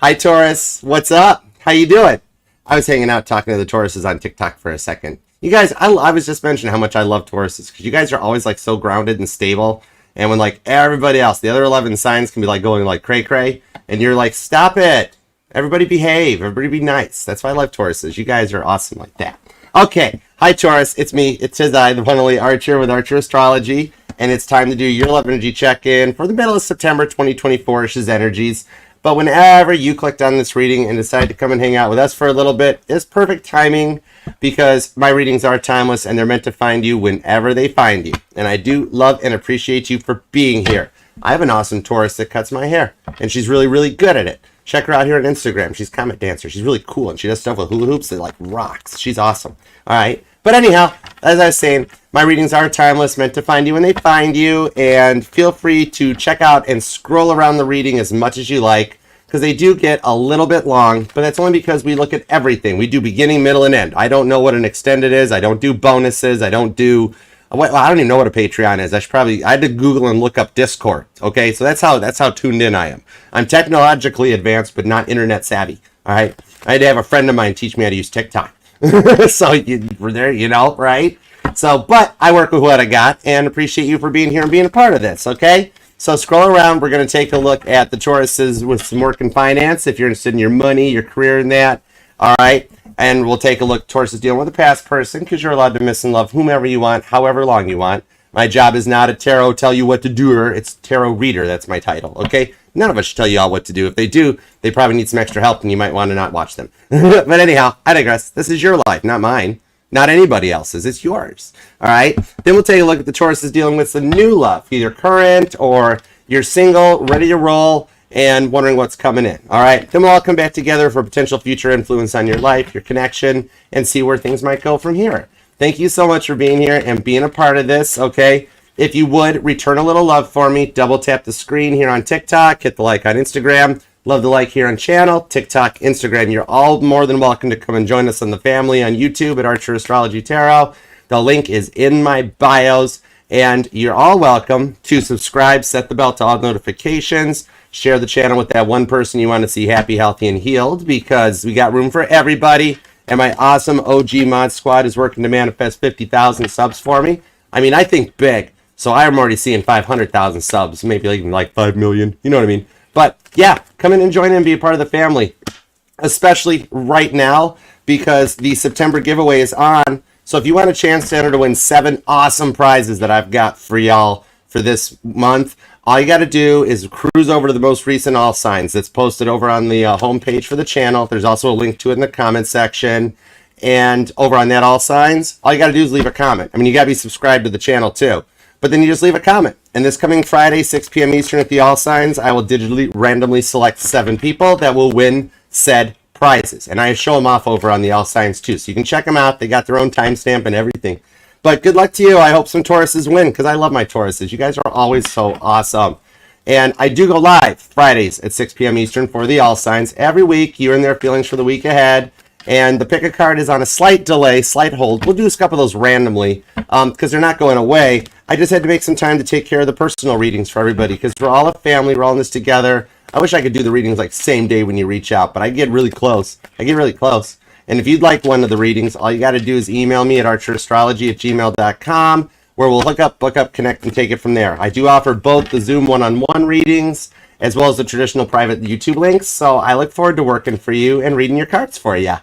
Hi, Taurus. What's up? How you doing? I was hanging out talking to the Tauruses on TikTok for a second. You guys, I was just mentioning how much I love Tauruses because you guys are always like so grounded and stable. And when like everybody else, the other 11 signs can be like going like cray cray, and you're like, stop it. Everybody behave. Everybody be nice. That's why I love Tauruses. You guys are awesome like that. Okay. Hi, Taurus. It's me. It's I, the one and only Archer with Archer Astrology. And it's time to do your love energy check-in for the middle of September 2024-ish's energies. But whenever you clicked on this reading and decided to come and hang out with us for a little bit, it's perfect timing because my readings are timeless and they're meant to find you whenever they find you. And I do love and appreciate you for being here. I have an awesome Taurus that cuts my hair, and she's really, really good at it. Check her out here on Instagram. She's a comet dancer. She's really cool, and she does stuff with hula hoops that like rocks. She's awesome. All right. But anyhow, as I was saying, my readings are timeless, meant to find you when they find you, and feel free to check out and scroll around the reading as much as you like, because they do get a little bit long, but that's only because we look at everything. We do beginning, middle, and end. I don't know what an extended is. I don't do bonuses. I don't even know what a Patreon is. I had to Google and look up Discord. Okay, so that's how tuned in I am. I'm technologically advanced, but not internet savvy. All right, I had to have a friend of mine teach me how to use TikTok. So we're there, right? So, but I work with what I got, and appreciate you for being here and being a part of this. Okay, so scroll around. We're going to take a look at the Tauruses with some work in finance. If you're interested in your money, your career, and that. All right. And we'll take a look. Taurus is dealing with a past person because you're allowed to miss and love whomever you want, however long you want. My job is not a tarot tell you what to do. It's tarot reader. That's my title. Okay. None of us should tell you all what to do. If they do, they probably need some extra help and you might want to not watch them. But anyhow, I digress. This is your life, not mine. Not anybody else's. It's yours. All right. Then we'll take a look at the Taurus is dealing with some new love, either current or you're single, ready to roll, and wondering what's coming in. All right. Then we'll all come back together for potential future influence on your life, your connection, and see where things might go from here. Thank you so much for being here and being a part of this. Okay. If you would, return a little love for me. Double tap the screen here on TikTok. Hit the like on Instagram. Love the like here on channel, TikTok, Instagram. You're all more than welcome to come and join us on the family on YouTube at Archer Astrology Tarot. The link is in my bios. And you're all welcome to subscribe, set the bell to all notifications, share the channel with that one person you want to see happy, healthy, and healed, because we got room for everybody. And my awesome OG mod squad is working to manifest 50,000 subs for me. I mean, I think big. So I'm already seeing 500,000 subs, maybe even like 5 million. You know what I mean? But yeah, come in and join in and be a part of the family, especially right now because the September giveaway is on. So if you want a chance to enter to win 7 awesome prizes that I've got for y'all for this month, all you got to do is cruise over to the most recent all signs that's posted over on the homepage for the channel. There's also a link to it in the comment section. And over on that all signs, all you got to do is leave a comment. I mean, you got to be subscribed to the channel too. But then you just leave a comment. And this coming Friday, 6 p.m. Eastern at the All Signs, I will digitally randomly select 7 people that will win said prizes. And I show them off over on the All Signs too. So you can check them out. They got their own timestamp and everything. But good luck to you. I hope some Tauruses win because I love my Tauruses. You guys are always so awesome. And I do go live Fridays at 6 p.m. Eastern for the All Signs. Every week, you're in their feelings for the week ahead. And the pick a card is on a slight delay, slight hold. We'll do a couple of those randomly because they're not going away. I just had to make some time to take care of the personal readings for everybody because we're all a family. We're all in this together. I wish I could do the readings like same day when you reach out, but I get really close. And if you'd like one of the readings, all you got to do is email me at archerastrology@gmail.com where we'll hook up, book up, connect, and take it from there. I do offer both the Zoom one-on-one readings as well as the traditional private YouTube links. So I look forward to working for you and reading your cards for you.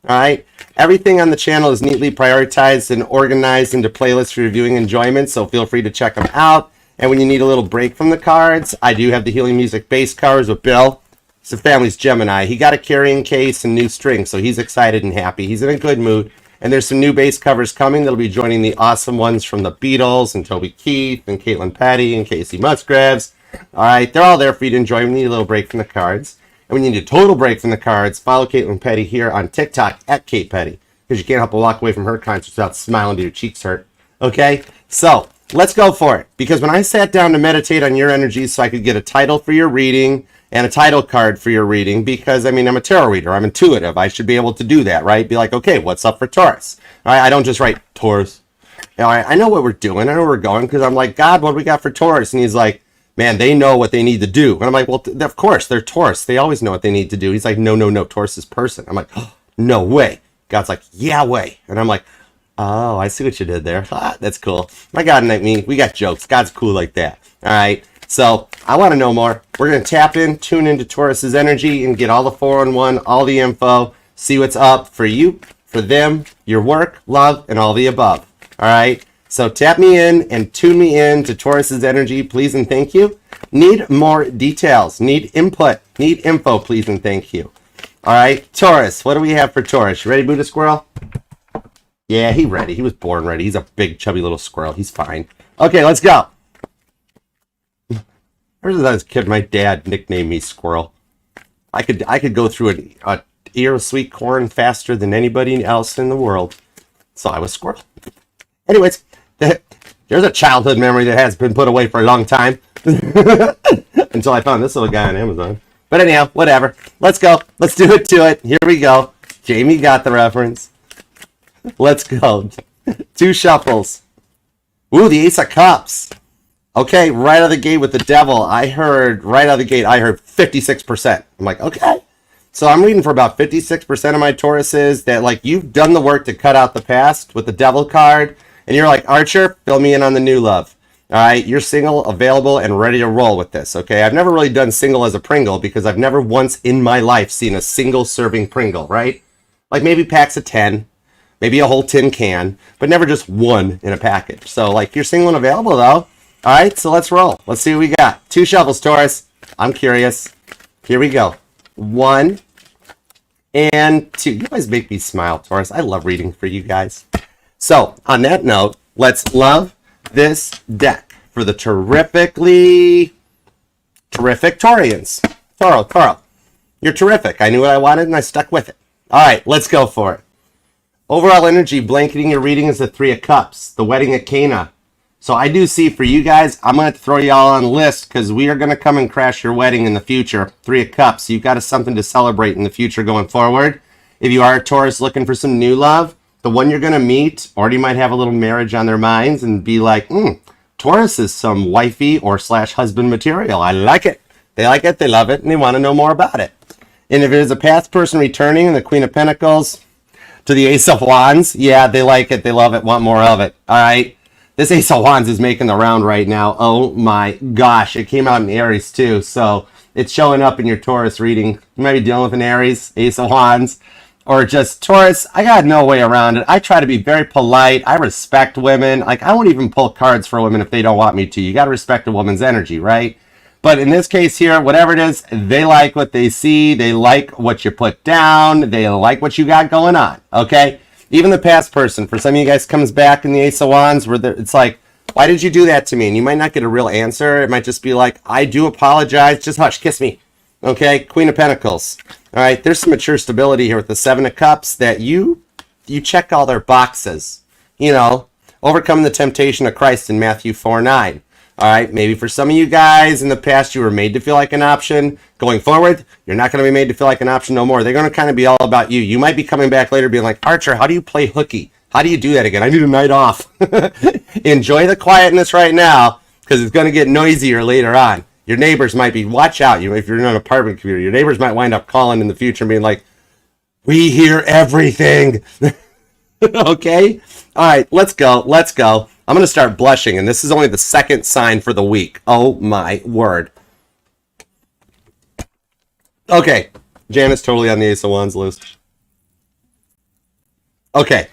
All right. Everything on the channel is neatly prioritized and organized into playlists for your viewing enjoyment. So feel free to check them out. And when you need a little break from the cards, I do have the Healing Music base covers with Bill. It's the family's Gemini. He got a carrying case and new strings, so he's excited and happy. He's in a good mood. And there's some new base covers coming that'll be joining the awesome ones from the Beatles and Toby Keith and Caitlin Petty and Casey Musgraves. All right. They're all there for you to enjoy when you need a little break from the cards. And when you need a total break from the cards, follow Caitlin Petty here on TikTok at Kate Petty because you can't help but walk away from her concerts without smiling till your cheeks hurt. Okay? So let's go for it. Because when I sat down to meditate on your energies so I could get a title for your reading and a title card for your reading, because, I mean, I'm a tarot reader. I'm intuitive. I should be able to do that, right? Be like, okay, what's up for Taurus? All right? I don't just write Taurus. All right? I know what we're doing. I know where we're going because I'm like, God, what do we got for Taurus? And he's like, man, they know what they need to do. And I'm like, well, of course, they're Taurus. They always know what they need to do. He's like, no, no, no, Taurus is person. I'm like, oh, no way. God's like, yeah, way. And I'm like, oh, I see what you did there. Ah, that's cool. My God and me, we got jokes. God's cool like that. All right. So I want to know more. We're going to tap in, tune into Taurus's energy, and get all the 411, all the info, see what's up for you, for them, your work, love, and all the above. All right. So tap me in and tune me in to Taurus's energy, please and thank you. Need more details, need input, need info, please and thank you. All right, Taurus, what do we have for Taurus? You ready, Buddha Squirrel? Yeah, he's ready. He was born ready. He's a big, chubby little squirrel. He's fine. Okay, let's go. Where's that kid? My dad nicknamed me Squirrel. I could go through a ear of sweet corn faster than anybody else in the world. So I was Squirrel. Anyways, there's a childhood memory that has been put away for a long time. Until I found this little guy on Amazon. But anyhow, whatever. Let's go. Let's do it to it. Here we go. Jamie got the reference. Let's go. 2 shuffles. Ooh, the Ace of Cups. Okay, right out of the gate with the devil. I heard 56%. I'm like, okay. So I'm reading for about 56% of my Tauruses that, like, you've done the work to cut out the past with the devil card. And you're like, Archer, fill me in on the new love. All right, you're single, available, and ready to roll with this, okay? I've never really done single as a Pringle because I've never once in my life seen a single serving Pringle, right? Like maybe packs of 10, maybe a whole tin can, but never just one in a package. So, like, you're single and available, though. All right, so let's roll. Let's see what we got. 2 shovels, Taurus. I'm curious. Here we go. 1 and 2. You guys make me smile, Taurus. I love reading for you guys. So, on that note, let's love this deck for the terrific Taurians. Toro, you're terrific. I knew what I wanted and I stuck with it. All right, let's go for it. Overall energy blanketing your reading is the 3 of Cups, the wedding at Cana. So I do see for you guys, I'm going to throw y'all on the list because we are going to come and crash your wedding in the future. 3 of Cups. You've got something to celebrate in the future going forward. If you are a Taurus looking for some new love, the one you're going to meet already might have a little marriage on their minds and be like, Taurus is some wifey or / husband material. I like it. They like it, they love it, and they want to know more about it. And if it is a past person returning and the Queen of Pentacles to the Ace of Wands, yeah, they like it, they love it, want more of it. All right. This Ace of Wands is making the round right now. Oh my gosh. It came out in Aries too. So it's showing up in your Taurus reading. You might be dealing with an Aries, Ace of Wands. Or just Taurus, I got no way around it. I try to be very polite. I respect women. Like, I won't even pull cards for women if they don't want me to. You got to respect a woman's energy, right? But in this case here, whatever it is, they like what they see. They like what you put down. They like what you got going on, okay? Even the past person, for some of you guys, comes back in the Ace of Wands where it's like, why did you do that to me? And you might not get a real answer. It might just be like, I do apologize. Just hush, kiss me. Okay, Queen of Pentacles. All right, there's some mature stability here with the 7 of Cups that you check all their boxes. You know, overcoming the temptation of Christ in Matthew 4:9. All right, maybe for some of you guys in the past you were made to feel like an option. Going forward, you're not going to be made to feel like an option no more. They're going to kind of be all about you. You might be coming back later being like, Archer, how do you play hooky? How do you do that again? I need a night off. Enjoy the quietness right now because it's going to get noisier later on. Your neighbors might be, watch out, if you're in an apartment community, your neighbors might wind up calling in the future and being like, we hear everything. Okay? All right, let's go. I'm going to start blushing, and this is only the second sign for the week. Oh, my word. Okay, Janet's totally on the Ace of Wands list. Okay,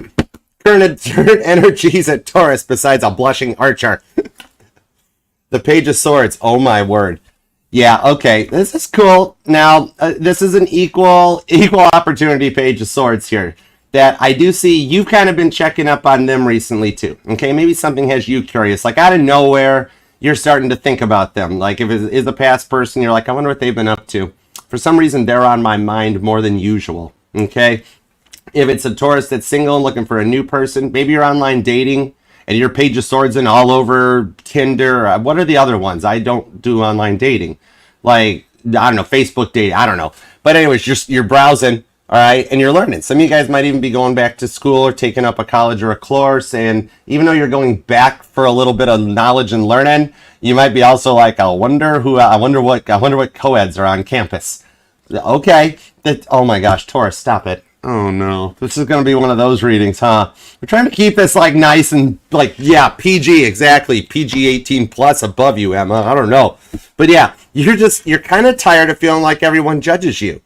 current energies at Taurus besides a blushing Archer. The Page of Swords. Oh, my word. Yeah, okay. This is cool. Now, this is an equal opportunity Page of Swords here that I do see you've kind of been checking up on them recently, too. Okay, maybe something has you curious. Like, out of nowhere, you're starting to think about them. Like, if it is a past person, you're like, I wonder what they've been up to. For some reason, they're on my mind more than usual. Okay? If it's a Taurus that's single and looking for a new person, maybe you're online dating, and your Page of Swords and all over Tinder. What are the other ones? I don't do online dating. Like, I don't know, Facebook dating. I don't know. But anyways, you're browsing. All right, and you're learning. Some of you guys might even be going back to school or taking up a college or a course, and even though you're going back for a little bit of knowledge and learning, you might be also like, I wonder what co-eds are on campus. Okay, oh my gosh, Taurus, stop it. Oh no, this is going to be one of those readings, huh? We're trying to keep this like nice and like, yeah, PG, exactly, PG 18 plus above you, Emma. I don't know, but yeah, you're kind of tired of feeling like everyone judges you.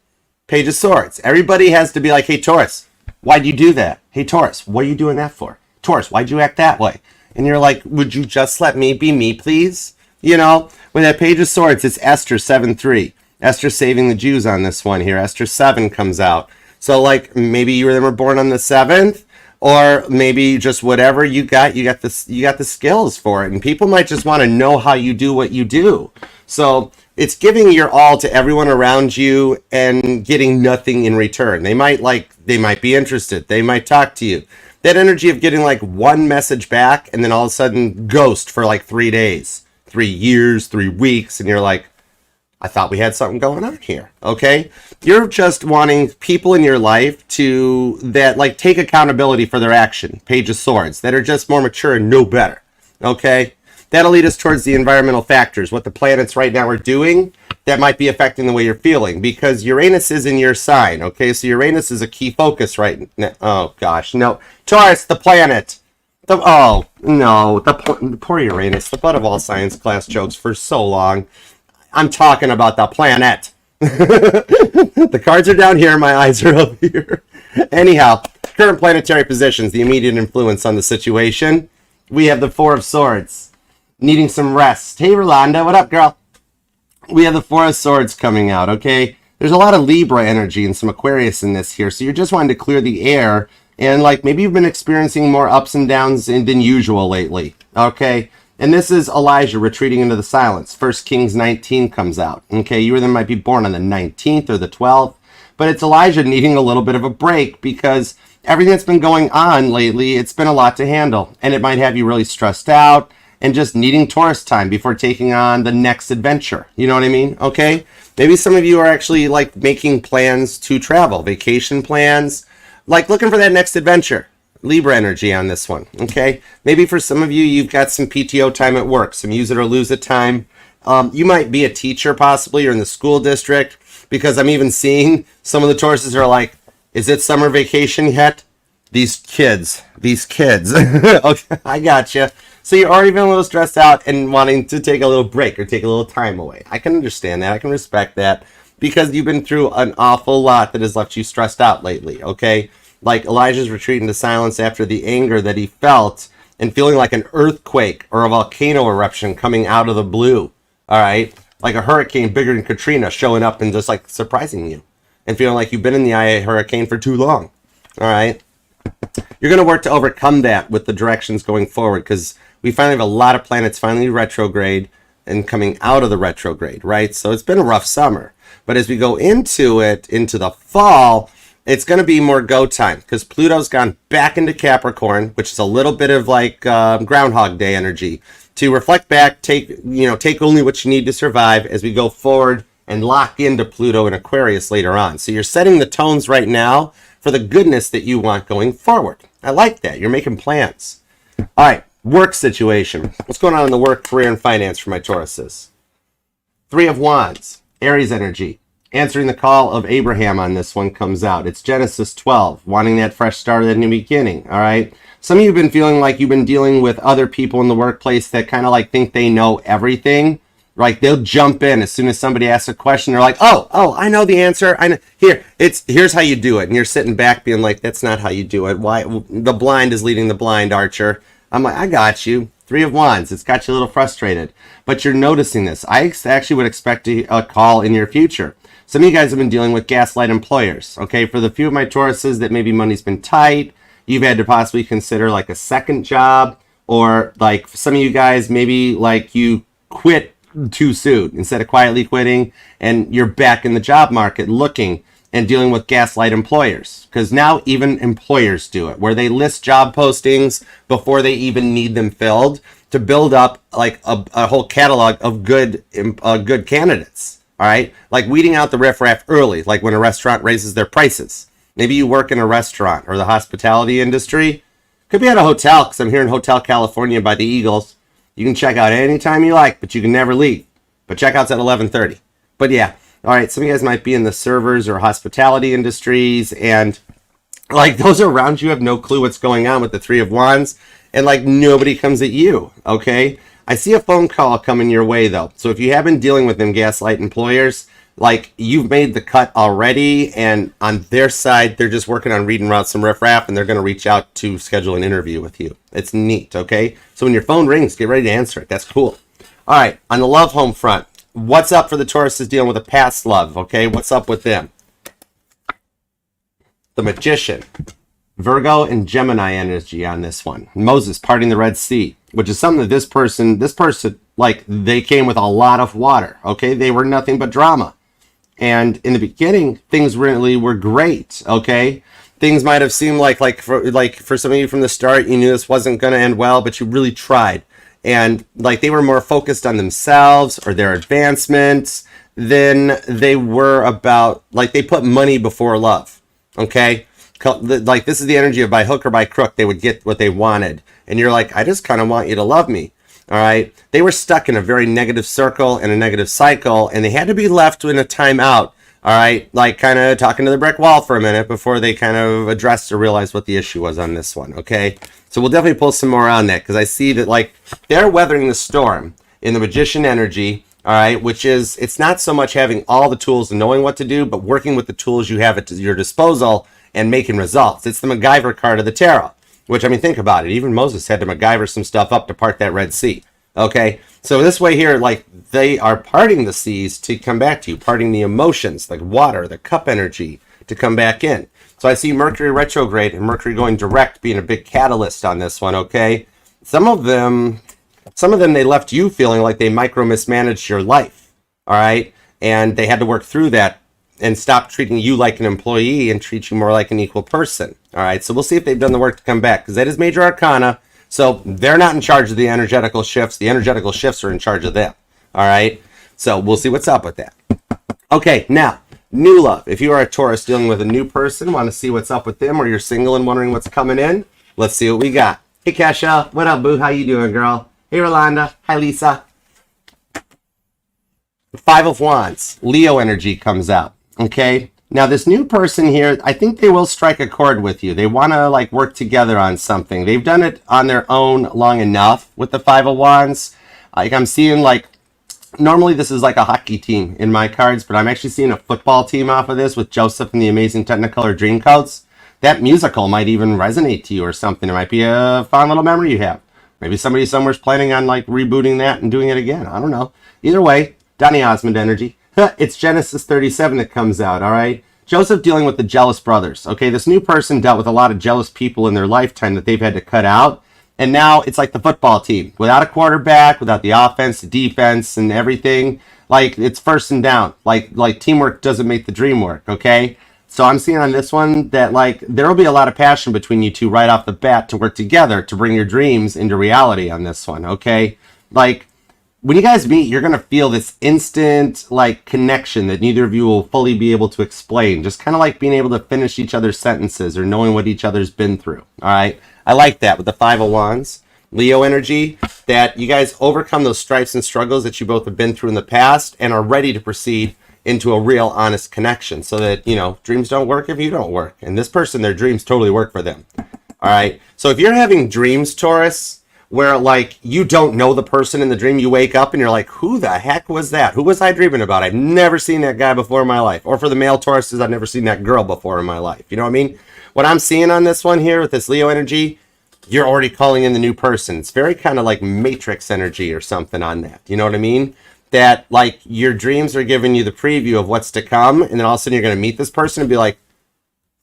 Page of Swords. Everybody has to be like, hey, Taurus, why'd you do that? Hey, Taurus, what are you doing that for? Taurus, why'd you act that way? And you're like, would you just let me be me, please? You know, with that Page of Swords, it's Esther 7:3. Esther saving the Jews on this one here. Esther 7 comes out. So, like, maybe you were born on the 7th, or maybe just whatever you got the skills for it. And people might just want to know how you do what you do. So it's giving your all to everyone around you and getting nothing in return. They might be interested. They might talk to you. That energy of getting like one message back and then all of a sudden ghost for like 3 days, 3 years, 3 weeks. And you're like, I thought we had something going on here. Okay. You're just wanting people in your life that like take accountability for their action. Page of Swords, that are just more mature and know better. Okay. That'll lead us towards the environmental factors, what the planets right now are doing that might be affecting the way you're feeling, because Uranus is in your sign, okay? So Uranus is a key focus right now. Oh, gosh, no. Taurus, the planet. Oh, no, the poor Uranus, the butt of all science class jokes for so long. I'm talking about the planet. The cards are down here, my eyes are up here. Anyhow, current planetary positions, the immediate influence on the situation. We have the Four of Swords. Needing some rest. Hey, Rolanda, what up, girl? We have the Four of Swords coming out, okay? There's a lot of Libra energy and some Aquarius in this here, so you're just wanting to clear the air, and like maybe you've been experiencing more ups and downs than usual lately, okay? And this is Elijah retreating into the silence. 1 Kings 19 comes out, okay? You either might be born on the 19th or the 12th, but it's Elijah needing a little bit of a break because everything that's been going on lately, it's been a lot to handle, and it might have you really stressed out, and just needing Taurus time before taking on the next adventure. You know what I mean? Okay? Maybe some of you are actually like making plans to travel, vacation plans, like looking for that next adventure. Libra energy on this one, okay? Maybe for some of you, you've got some PTO time at work, some use it or lose it time. You might be a teacher possibly, or in the school district, because I'm even seeing some of the Tauruses are like, is it summer vacation yet? These kids. Okay, I gotcha. So you're already feeling a little stressed out and wanting to take a little break or take a little time away. I can understand that. I can respect that because you've been through an awful lot that has left you stressed out lately, okay? Like Elijah's retreating to silence after the anger that he felt and feeling like an earthquake or a volcano eruption coming out of the blue, all right? Like a hurricane bigger than Katrina showing up and just like surprising you and feeling like you've been in the eye of a hurricane for too long, all right? You're going to work to overcome that with the directions going forward because we finally have a lot of planets finally retrograde and coming out of the retrograde, right? So it's been a rough summer. But as we go into the fall, it's going to be more go time because Pluto's gone back into Capricorn, which is a little bit of like Groundhog Day energy to reflect back, take only what you need to survive as we go forward and lock into Pluto and Aquarius later on. So you're setting the tones right now for the goodness that you want going forward. I like that. You're making plans. All right. Work situation. What's going on in the work, career, and finance for my Tauruses? 3 of Wands, Aries energy. Answering the call of Abraham on this one comes out. It's Genesis 12, wanting that fresh start, that new beginning, all right? Some of you have been feeling like you've been dealing with other people in the workplace that kind of like think they know everything. Like they'll jump in as soon as somebody asks a question. They're like, oh, I know the answer. I know. Here's how you do it. And you're sitting back being like, that's not how you do it. Why? The blind is leading the blind, Archer. I'm like, I got you. 3 of Wands. It's got you a little frustrated. But you're noticing this. I actually would expect a call in your future. Some of you guys have been dealing with gaslight employers. Okay, for the few of my Tauruses that maybe money's been tight, you've had to possibly consider like a second job. Or like some of you guys, maybe like you quit too soon instead of quietly quitting. And you're back in the job market looking and dealing with gaslight employers, because now even employers do it, where they list job postings before they even need them filled to build up like a whole catalog of good candidates. All right, like weeding out the riffraff early, like when a restaurant raises their prices. Maybe you work in a restaurant or the hospitality industry. Could be at a hotel, because I'm here in Hotel California by the Eagles. You can check out anytime you like, but you can never leave. But checkout's at 11:30. But yeah, all right, some of you guys might be in the servers or hospitality industries, and like those around you have no clue what's going on with the Three of Wands, and like nobody comes at you, okay? I see a phone call coming your way though. So if you have been dealing with them gaslight employers, like you've made the cut already, and on their side, they're just working on reading out some riffraff, and they're going to reach out to schedule an interview with you. It's neat, okay? So when your phone rings, get ready to answer it. That's cool. All right, on the love home front, what's up for the Tauruses dealing with a past love, okay? What's up with them? The Magician. Virgo and Gemini energy on this one. Moses parting the Red Sea, which is something that this person, like, they came with a lot of water, okay? They were nothing but drama. And in the beginning, things really were great, okay? Things might have seemed like for some of you from the start, you knew this wasn't going to end well, but you really tried. And like they were more focused on themselves or their advancements than they were about, like they put money before love, okay? Like this is the energy of by hook or by crook, they would get what they wanted. And you're like, I just kind of want you to love me. All right. They were stuck in a very negative circle and a negative cycle, and they had to be left in a timeout. All right. Like kind of talking to the brick wall for a minute before they kind of addressed or realized what the issue was on this one. Okay. So we'll definitely pull some more on that, because I see that like they're weathering the storm in the Magician energy. All right. Which is, it's not so much having all the tools and knowing what to do, but working with the tools you have at your disposal and making results. It's the MacGyver card of the tarot. Which, I mean, think about it. Even Moses had to MacGyver some stuff up to part that Red Sea. Okay? So this way here, like, they are parting the seas to come back to you. Parting the emotions, like water, the cup energy, to come back in. So I see Mercury retrograde and Mercury going direct being a big catalyst on this one, okay? Some of them, they left you feeling like they micro-mismanaged your life. All right? And they had to work through that and stop treating you like an employee and treat you more like an equal person. All right, so we'll see if they've done the work to come back, because that is major arcana. So they're not in charge of the energetical shifts. The energetical shifts are in charge of them. All right, so we'll see what's up with that. Okay, now, new love. If you are a Taurus dealing with a new person, want to see what's up with them, or you're single and wondering what's coming in, let's see what we got. Hey, Kesha. What up, boo? How you doing, girl? Hey, Rolanda. Hi, Lisa. Five of Wands. Leo energy comes out. Okay, now this new person here, I think they will strike a chord with you. They want to like work together on something. They've done it on their own long enough with the Five of Wands. Like I'm seeing like, normally this is like a hockey team in my cards, but I'm actually seeing a football team off of this with Joseph and the Amazing Technicolor Dreamcoats. That musical might even resonate to you or something. It might be a fun little memory you have. Maybe somebody somewhere's planning on like rebooting that and doing it again. I don't know. Either way, Donny Osmond energy. It's Genesis 37 that comes out, all right? Joseph dealing with the jealous brothers, okay? This new person dealt with a lot of jealous people in their lifetime that they've had to cut out. And now it's like the football team. Without a quarterback, without the offense, the defense, and everything, like it's first and down. Like teamwork doesn't make the dream work, okay? So I'm seeing on this one that like there will be a lot of passion between you two right off the bat to work together to bring your dreams into reality on this one, okay? Like, when you guys meet, you're going to feel this instant, like, connection that neither of you will fully be able to explain. Just kind of like being able to finish each other's sentences or knowing what each other's been through. All right? I like that with the Five of Wands. Leo energy, that you guys overcome those strifes and struggles that you both have been through in the past and are ready to proceed into a real, honest connection so that, you know, dreams don't work if you don't work. And this person, their dreams totally work for them. All right? So if you're having dreams, Taurus, where like you don't know the person in the dream, you wake up and you're like, who the heck was that? Who was I dreaming about? I've never seen that guy before in my life. Or for the male Tauruses, I've never seen that girl before in my life. You know what I mean? What I'm seeing on this one here with this Leo energy, you're already calling in the new person. It's very kind of like Matrix energy or something on that. You know what I mean? That like your dreams are giving you the preview of what's to come, and then all of a sudden you're going to meet this person and be like,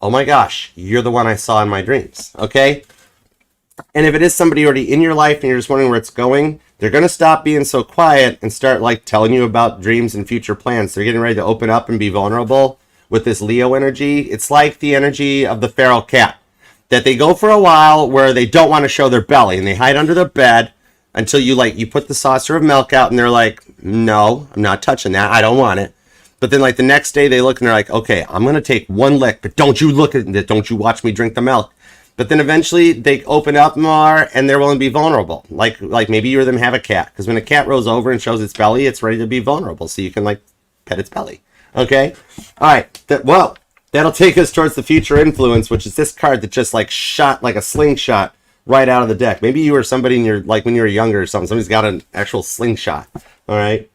oh my gosh, you're the one I saw in my dreams. Okay? And if it is somebody already in your life and you're just wondering where it's going, they're going to stop being so quiet and start like telling you about dreams and future plans. They're getting ready to open up and be vulnerable with this Leo energy. It's like the energy of the feral cat, that they go for a while where they don't want to show their belly and they hide under the bed until you put the saucer of milk out and they're like, no, I'm not touching that. I don't want it. But then like the next day they look and they're like, okay, I'm going to take one lick, but don't you look at it. Don't you watch me drink the milk. But then eventually they open up more and they're willing to be vulnerable. Like maybe you or them have a cat. Because when a cat rolls over and shows its belly, it's ready to be vulnerable. So you can like pet its belly. Okay? All right. That'll take us towards the future influence, which is this card that just like shot like a slingshot right out of the deck. Maybe you were somebody in your, like when you were younger or something. Somebody's got an actual slingshot. All right?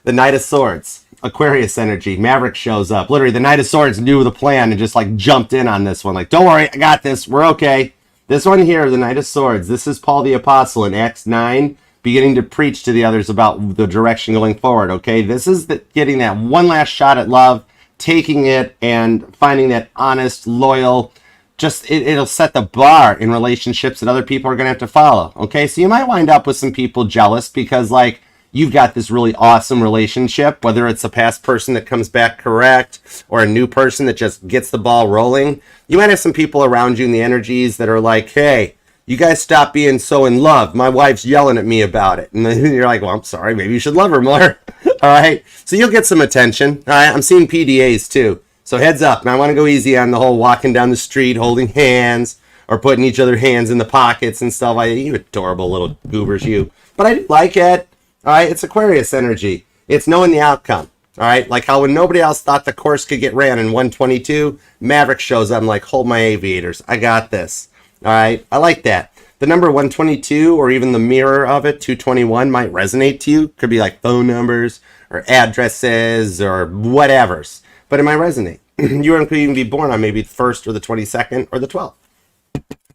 The Knight of Swords. Aquarius energy. Maverick shows up. Literally, the Knight of Swords knew the plan and just like jumped in on this one. Like, don't worry, I got this. We're okay. This one here, the Knight of Swords. This is Paul the Apostle in Acts 9, beginning to preach to the others about the direction going forward. Okay, this is getting that one last shot at love, taking it and finding that honest, loyal. Just it'll set the bar in relationships that other people are gonna have to follow. Okay, so you might wind up with some people jealous because like, you've got this really awesome relationship, whether it's a past person that comes back correct or a new person that just gets the ball rolling. You might have some people around you in the energies that are like, hey, you guys stop being so in love. My wife's yelling at me about it. And then you're like, well, I'm sorry. Maybe you should love her more. All right. So you'll get some attention. All right. I'm seeing PDAs too. So heads up. And I want to go easy on the whole walking down the street, holding hands or putting each other's hands in the pockets and stuff. You adorable little goobers, you. But I do like it. All right, it's Aquarius energy. It's knowing the outcome. All right, like how when nobody else thought the course could get ran in 122, Maverick shows up. I'm like, hold my aviators. I got this. All right, I like that. The number 122 or even the mirror of it, 221, might resonate to you. Could be like phone numbers or addresses or whatever's. But it might resonate. You could even be born on maybe the 1st or the 22nd or the 12th.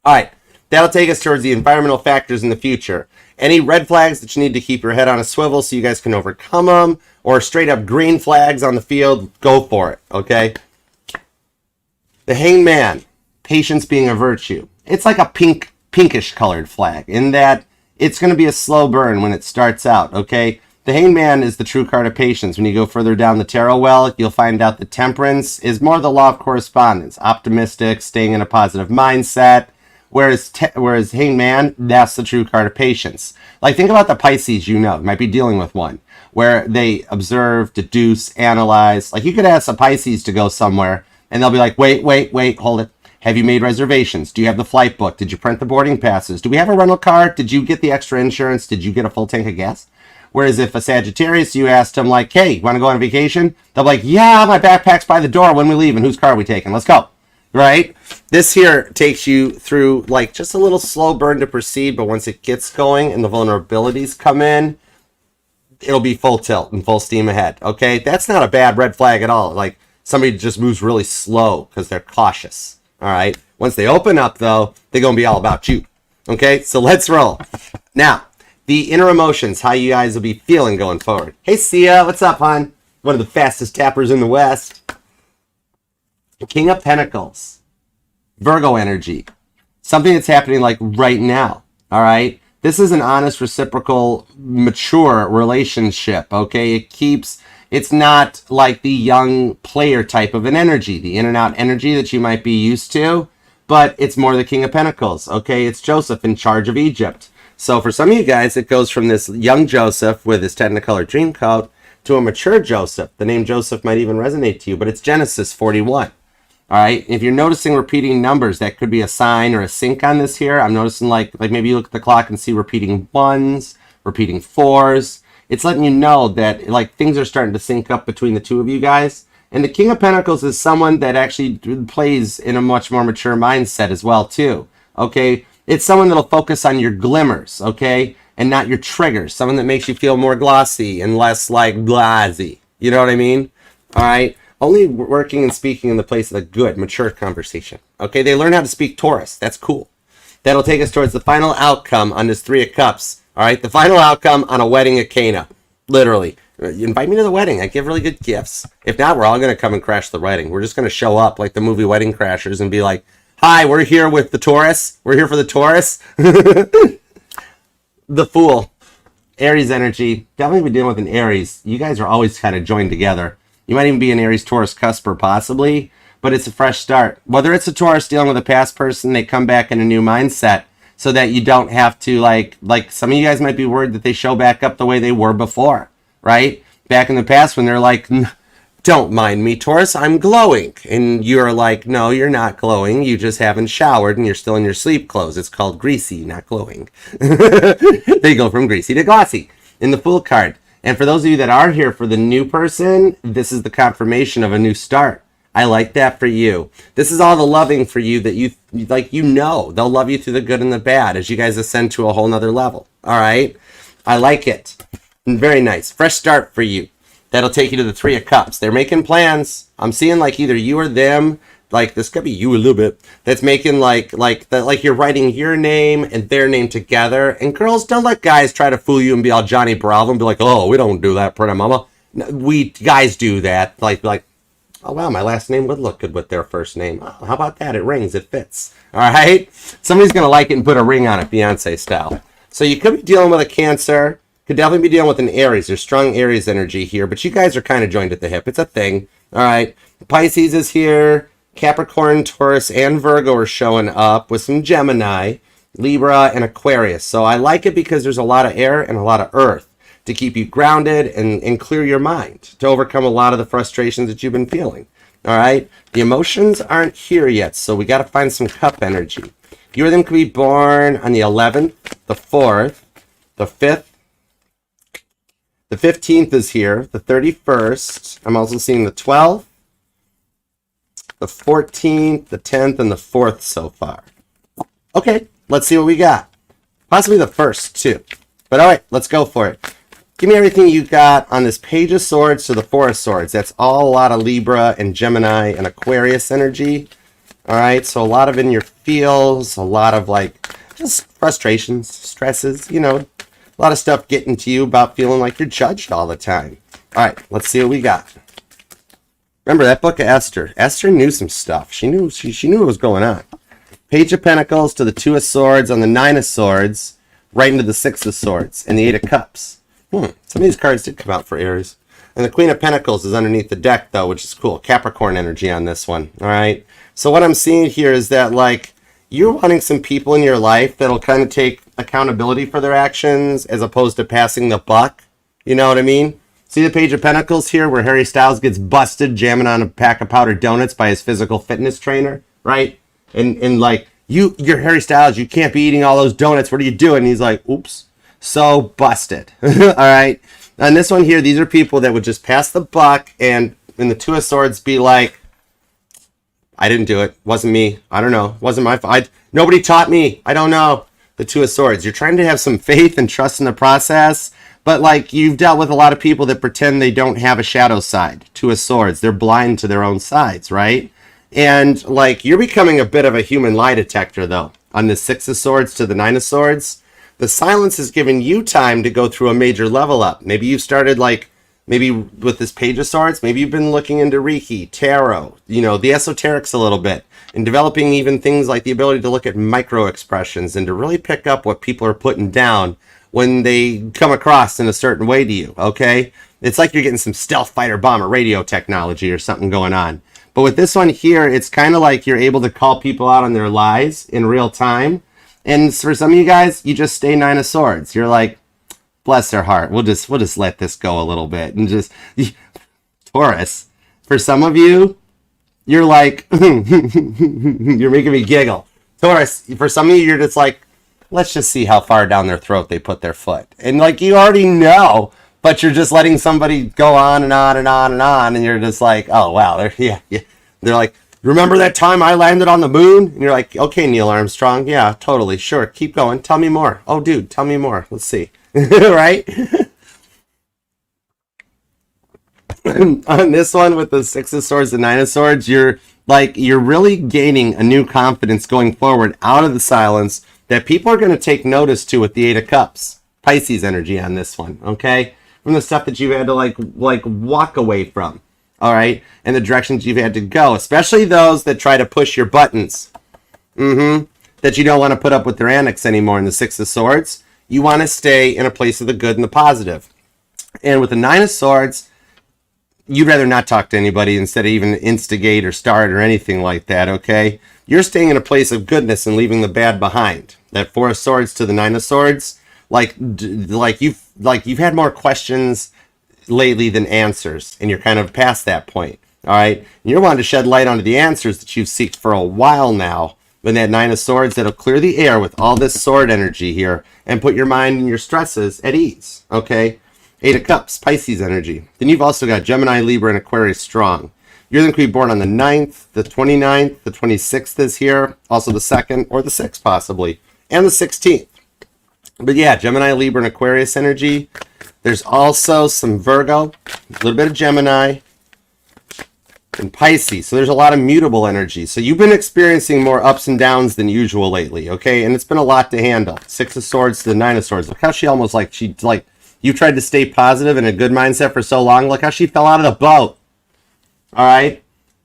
All right, that'll take us towards the environmental factors in the future. Any red flags that you need to keep your head on a swivel so you guys can overcome them, or straight up green flags on the field, go for it, okay? The Hanged Man, patience being a virtue. It's like a pinkish colored flag in that it's going to be a slow burn when it starts out, okay? The Hanged Man is the true card of patience. When you go further down the tarot well, you'll find out that Temperance is more the law of correspondence, optimistic, staying in a positive mindset. Whereas Hanged Man, that's the true card of patience. Like, think about the Pisces you might be dealing with one, where they observe, deduce, analyze. Like, you could ask a Pisces to go somewhere, and they'll be like, wait, hold it. Have you made reservations? Do you have the flight book? Did you print the boarding passes? Do we have a rental car? Did you get the extra insurance? Did you get a full tank of gas? Whereas if a Sagittarius, you asked them like, hey, you want to go on a vacation? They'll be like, yeah, my backpack's by the door. When we leave, and whose car are we taking? Let's go. Right? This here takes you through like just a little slow burn to proceed, but once it gets going and the vulnerabilities come in, it'll be full tilt and full steam ahead. Okay? That's not a bad red flag at all. Like somebody just moves really slow because they're cautious. All right? Once they open up though, they're going to be all about you. Okay? So let's roll. Now, the inner emotions, how you guys will be feeling going forward. Hey Sia, what's up, hon? One of the fastest tappers in the West. King of Pentacles, Virgo energy, something that's happening like right now. All right, this is an honest, reciprocal, mature relationship. Okay, it's not like the young player type of an energy, the in and out energy that you might be used to, but it's more the King of Pentacles. Okay, it's Joseph in charge of Egypt. So for some of you guys, it goes from this young Joseph with his Technicolor Dreamcoat to a mature Joseph. The name Joseph might even resonate to you, but it's Genesis 41. All right, if you're noticing repeating numbers, that could be a sign or a sync on this here. I'm noticing like maybe you look at the clock and see repeating 1s, repeating 4s. It's letting you know that like things are starting to sync up between the two of you guys. And the King of Pentacles is someone that actually plays in a much more mature mindset as well too. Okay, it's someone that'll focus on your glimmers, okay, and not your triggers. Someone that makes you feel more glossy and less like blasey. You know what I mean? All right. Only working and speaking in the place of the good, mature conversation. Okay, they learn how to speak Taurus. That's cool. That'll take us towards the final outcome on this 3 of Cups. All right, the final outcome on a wedding at Cana. Literally. You invite me to the wedding. I give really good gifts. If not, we're all going to come and crash the wedding. We're just going to show up like the movie Wedding Crashers and be like, hi, we're here with the Taurus. We're here for the Taurus. The Fool. Aries energy. Definitely be dealing with an Aries. You guys are always kind of joined together. You might even be an Aries Taurus cusper possibly, but it's a fresh start. Whether it's a Taurus dealing with a past person, they come back in a new mindset so that you don't have to like some of you guys might be worried that they show back up the way they were before, right? Back in the past when they're like don't mind me, Taurus, I'm glowing. And you're like, no, you're not glowing. You just haven't showered and you're still in your sleep clothes. It's called greasy, not glowing. They go from greasy to glossy in the Fool card. And for those of you that are here for the new person, this is the confirmation of a new start. I like that for you. This is all the loving for you that you like, they'll love you through the good and the bad as you guys ascend to a whole nother level. All right. I like it. Very nice. Fresh start for you. That'll take you to the Three of Cups. They're making plans. I'm seeing like either you or them, like this could be you a little bit, that's making like you're writing your name and their name together. And girls, don't let guys try to fool you and be all Johnny Bravo and be like, oh, we don't do that, pretty mama. No, we guys do that. Like, oh, wow, my last name would look good with their first name. Oh, how about that? It rings. It fits. All right? Somebody's going to like it and put a ring on it, Beyonce style. So you could be dealing with a Cancer. Could definitely be dealing with an Aries. There's strong Aries energy here, but you guys are kind of joined at the hip. It's a thing. All right? Pisces is here. Capricorn, Taurus, and Virgo are showing up with some Gemini, Libra, and Aquarius. So I like it because there's a lot of air and a lot of earth to keep you grounded and clear your mind, to overcome a lot of the frustrations that you've been feeling. All right? The emotions aren't here yet, so we got to find some cup energy. You or them could be born on the 11th, the 4th, the 5th, the 15th is here, the 31st. I'm also seeing the 12th, the 14th, the 10th, and the 4th so far. Okay, let's see what we got. Possibly the 1st, too. But all right, let's go for it. Give me everything you got on this Page of Swords to the Four of Swords. That's all a lot of Libra and Gemini and Aquarius energy. All right, so a lot of in your feels, a lot of like just frustrations, stresses, a lot of stuff getting to you about feeling like you're judged all the time. All right, let's see what we got. Remember that book of Esther. Esther knew some stuff. She knew what was going on. Page of Pentacles to the Two of Swords on the Nine of Swords, right into the Six of Swords and the Eight of Cups. Some of these cards did come out for Aries. And the Queen of Pentacles is underneath the deck, though, which is cool. Capricorn energy on this one. All right. So what I'm seeing here is that, like, you're wanting some people in your life that'll kind of take accountability for their actions as opposed to passing the buck. You know what I mean? See the Page of Pentacles here where Harry Styles gets busted jamming on a pack of powdered donuts by his physical fitness trainer, right? And like, you're Harry Styles. You can't be eating all those donuts. What are you doing? And he's like, oops. So busted. All right. On this one here, these are people that would just pass the buck and in the Two of Swords be like, I didn't do it. Wasn't me. I don't know. Wasn't my fault. Nobody taught me. I don't know. The Two of Swords. You're trying to have some faith and trust in the process, but like you've dealt with a lot of people that pretend they don't have a shadow side. Two of Swords. They're blind to their own sides, right? And like you're becoming a bit of a human lie detector though. On the Six of Swords to the Nine of Swords. The silence has given you time to go through a major level up. Maybe you started maybe with this Page of Swords, maybe you've been looking into Reiki, Tarot, the esoterics a little bit, and developing even things like the ability to look at micro expressions and to really pick up what people are putting down when they come across in a certain way to you, okay? It's like you're getting some stealth fighter bomber radio technology or something going on. But with this one here, it's kind of like you're able to call people out on their lies in real time. And for some of you guys, you just stay Nine of Swords. You're like, bless their heart. We'll just let this go a little bit. And just, Taurus, for some of you, you're like, you're making me giggle. Taurus, for some of you, you're just like, let's just see how far down their throat they put their foot. And like, you already know, but you're just letting somebody go on and on and on and on. And you're just like, oh, wow. They're like, remember that time I landed on the moon? And you're like, okay, Neil Armstrong. Yeah, totally. Sure. Keep going. Tell me more. Oh, dude, tell me more. Let's see. Right? On this one with the Six of Swords and Nine of Swords, you're really gaining a new confidence going forward out of the silence that people are going to take notice to with the Eight of Cups. Pisces energy on this one, okay? From the stuff that you've had to like walk away from. All right, and the directions you've had to go, especially those that try to push your buttons. That you don't want to put up with their antics anymore in the Six of Swords. You want to stay in a place of the good and the positive. And with the Nine of Swords, you'd rather not talk to anybody instead of even instigate or start or anything like that, okay? You're staying in a place of goodness and leaving the bad behind. That Four of Swords to the Nine of Swords, you've had more questions lately than answers, and you're kind of past that point. All right, and you're wanting to shed light onto the answers that you've sought for a while now. When that Nine of Swords, that'll clear the air with all this sword energy here and put your mind and your stresses at ease. Okay, Eight of Cups, Pisces energy. Then you've also got Gemini, Libra, and Aquarius strong. You're going to be born on the 9th, the 29th, the 26th is here, also the 2nd or the 6th possibly, and the 16th. But yeah, Gemini, Libra, and Aquarius energy. There's also some Virgo, a little bit of Gemini, and Pisces. So there's a lot of mutable energy. So you've been experiencing more ups and downs than usual lately, okay? And it's been a lot to handle. Six of Swords to the Nine of Swords. Look how she almost you tried to stay positive and a good mindset for so long. Look how she fell out of the boat. All right?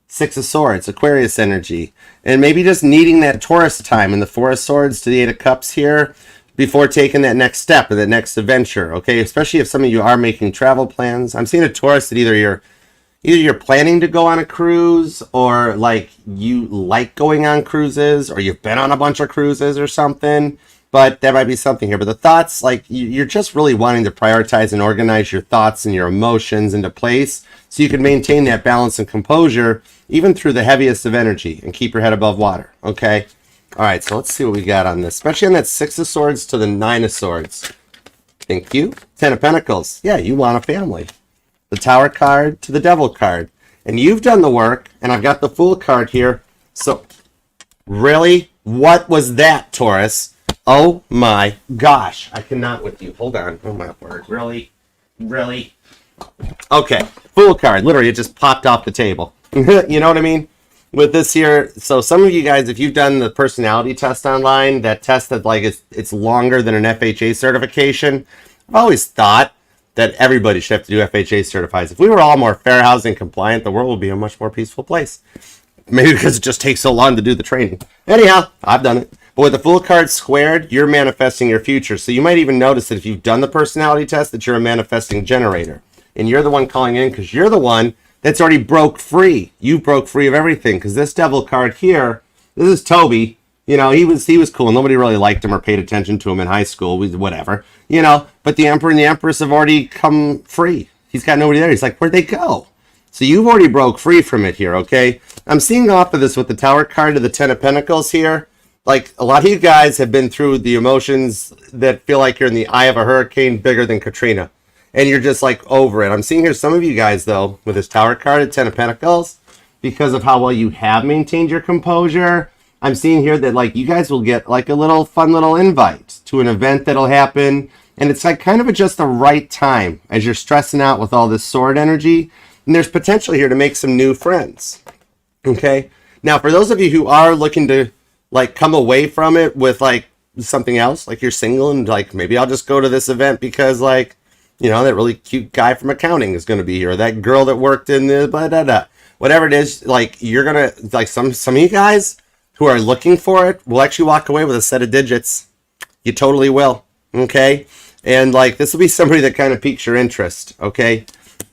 Six of Swords, Aquarius energy. And maybe just needing that Taurus time and the Four of Swords to the Eight of Cups here before taking that next step and that next adventure, okay? Especially if some of you are making travel plans. I'm seeing a Taurus that either you're planning to go on a cruise, or like you like going on cruises, or you've been on a bunch of cruises or something. But that might be something here. But the thoughts, like you're just really wanting to prioritize and organize your thoughts and your emotions into place so you can maintain that balance and composure even through the heaviest of energy and keep your head above water. Okay. All right. So let's see what we got on this, especially on that Six of Swords to the Nine of Swords. Thank you. Ten of Pentacles. Yeah, you want a family. The Tower card to the Devil card. And you've done the work, and I've got the Fool card here. So, really? What was that, Taurus? Oh my gosh. I cannot with you. Hold on. Oh my word. Really? Really? Okay. Fool card. Literally, it just popped off the table. You know what I mean? With this here, so some of you guys, if you've done the personality test online, that test that like it's longer than an FHA certification, I've always thought that everybody should have to do FHA certifies. If we were all more fair housing compliant, the world would be a much more peaceful place. Maybe because it just takes so long to do the training. Anyhow, I've done it. But with the Fool card squared, you're manifesting your future. So you might even notice that if you've done the personality test, that you're a manifesting generator. And you're the one calling in because you're the one that's already broke free. You broke free of everything. Because this Devil card here, this is Toby. You know, he was cool. Nobody really liked him or paid attention to him in high school. Whatever. You know, but the Emperor and the Empress have already come free. He's got nobody there. He's like, where'd they go? So you've already broke free from it here, okay? I'm seeing off of this with the Tower card to the Ten of Pentacles here. Like, a lot of you guys have been through the emotions that feel like you're in the eye of a hurricane bigger than Katrina. And you're just, like, over it. I'm seeing here some of you guys, though, with this Tower card at Ten of Pentacles, because of how well you have maintained your composure, I'm seeing here that, like, you guys will get, like, a little fun little invite to an event that'll happen. And it's, like, kind of just the right time as you're stressing out with all this sword energy. And there's potential here to make some new friends. Okay? Now, for those of you who are looking to, like, come away from it with, like, something else, like you're single and, like, maybe I'll just go to this event because, like, you know, that really cute guy from accounting is going to be here. Or that girl that worked in the blah, blah, blah. Whatever it is, like, you're going to, like, some of you guys who are looking for it will actually walk away with a set of digits. You totally will. Okay? And, like, this will be somebody that kind of piques your interest. Okay?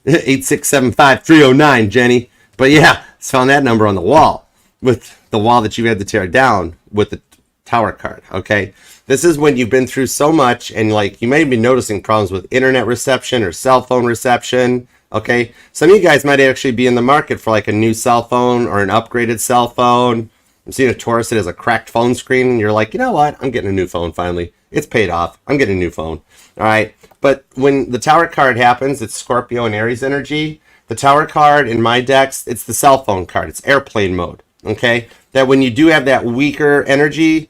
8675309, Jenny. But yeah, it's found that number on the wall, with the wall that you had to tear down with the Tower card. Okay, this is when you've been through so much, and like you may be noticing problems with internet reception or cell phone reception. Okay, some of you guys might actually be in the market for like a new cell phone or an upgraded cell phone. I'm seeing a Taurus that has a cracked phone screen, and you're like, you know what? I'm getting a new phone finally. It's paid off. I'm getting a new phone. All right. But when the Tower card happens, it's Scorpio and Aries energy. The Tower card in my decks, it's the cell phone card. It's airplane mode. Okay. That when you do have that weaker energy,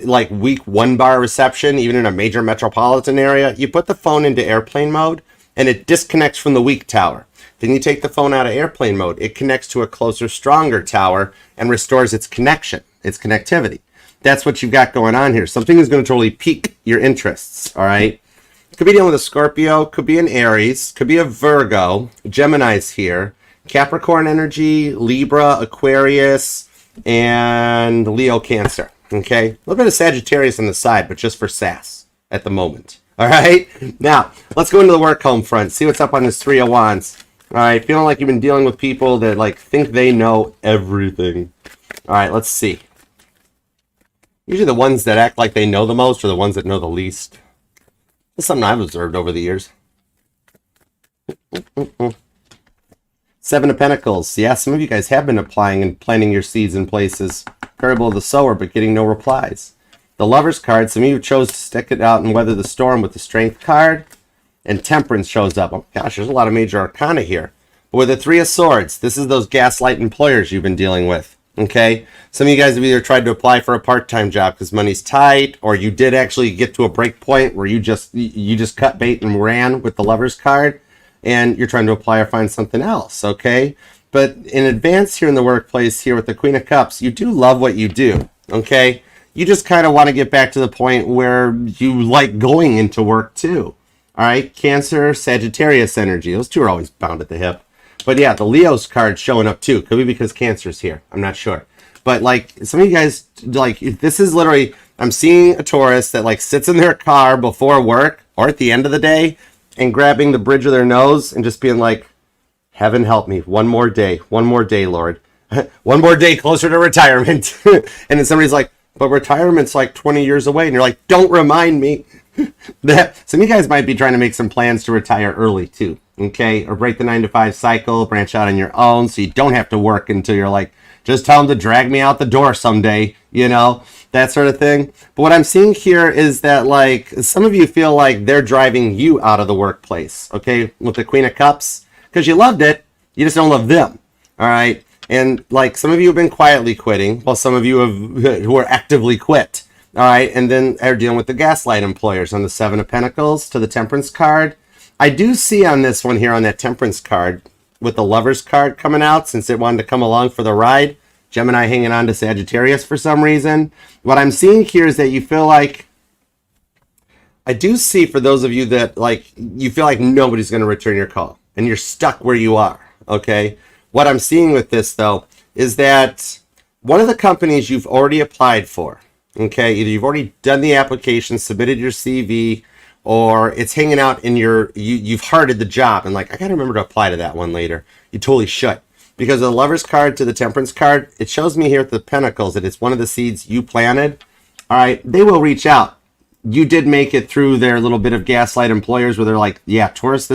like weak 1-bar reception, even in a major metropolitan area, you put the phone into airplane mode and it disconnects from the weak tower. Then you take the phone out of airplane mode. It connects to a closer, stronger tower and restores its connection, its connectivity. That's what you've got going on here. Something is going to totally pique your interests, all right? Could be dealing with a Scorpio, could be an Aries, could be a Virgo. Gemini's here. Capricorn energy, Libra, Aquarius, and Leo, Cancer, okay? A little bit of Sagittarius on the side, but just for sass at the moment, all right? Now, let's go into the work home front, see what's up on this Three of Wands. All right, feeling like you've been dealing with people that like think they know everything. All right, let's see. Usually the ones that act like they know the most are the ones that know the least. That's something I've observed over the years. Seven of Pentacles. Yeah, some of you guys have been applying and planting your seeds in places. Parable of the sower, but getting no replies. The Lover's card. Some of you chose to stick it out and weather the storm with the Strength card. And Temperance shows up. Oh gosh, there's a lot of major arcana here. But with the Three of Swords, this is those gaslight employers you've been dealing with. Okay? Some of you guys have either tried to apply for a part-time job because money's tight, or you did actually get to a break point where you just cut bait and ran with the Lover's card, and you're trying to apply or find something else, okay? But in advance here in the workplace here with the Queen of Cups, you do love what you do, okay? You just kind of want to get back to the point where you like going into work too, all right? Cancer, Sagittarius energy. Those two are always bound at the hip. But yeah, the Leo's card showing up too. Could be because Cancer's here. I'm not sure. But like some of you guys, like this is literally, I'm seeing a Taurus that like sits in their car before work or at the end of the day and grabbing the bridge of their nose and just being like, heaven help me. One more day, Lord. One more day closer to retirement. And then somebody's like, but retirement's like 20 years away. And you're like, don't remind me. That some of you guys might be trying to make some plans to retire early too. Okay, or break the 9-to-5 cycle, branch out on your own so you don't have to work until you're like, just tell them to drag me out the door someday, you know, that sort of thing. But what I'm seeing here is that like some of you feel like they're driving you out of the workplace, okay, with the Queen of Cups, because you loved it, you just don't love them, all right? And like some of you have been quietly quitting, while some of you have who are actively quit, all right? And then are dealing with the gaslight employers on the Seven of Pentacles to the Temperance card. I do see on this one here on that Temperance card with the Lover's card coming out, since it wanted to come along for the ride, Gemini hanging on to Sagittarius for some reason. What I'm seeing here is that you feel like, I do see for those of you that like, you feel like nobody's going to return your call and you're stuck where you are, okay? What I'm seeing with this though, is that one of the companies you've already applied for, okay, either you've already done the application, submitted your CV, or it's hanging out in your, you've hearted the job and like, I gotta remember to apply to that one later. You totally should. Because of the Lover's card to the Temperance card, it shows me here at the Pentacles that it's one of the seeds you planted. All right, they will reach out. You did make it through their little bit of gaslight employers where they're like, yeah, Taurus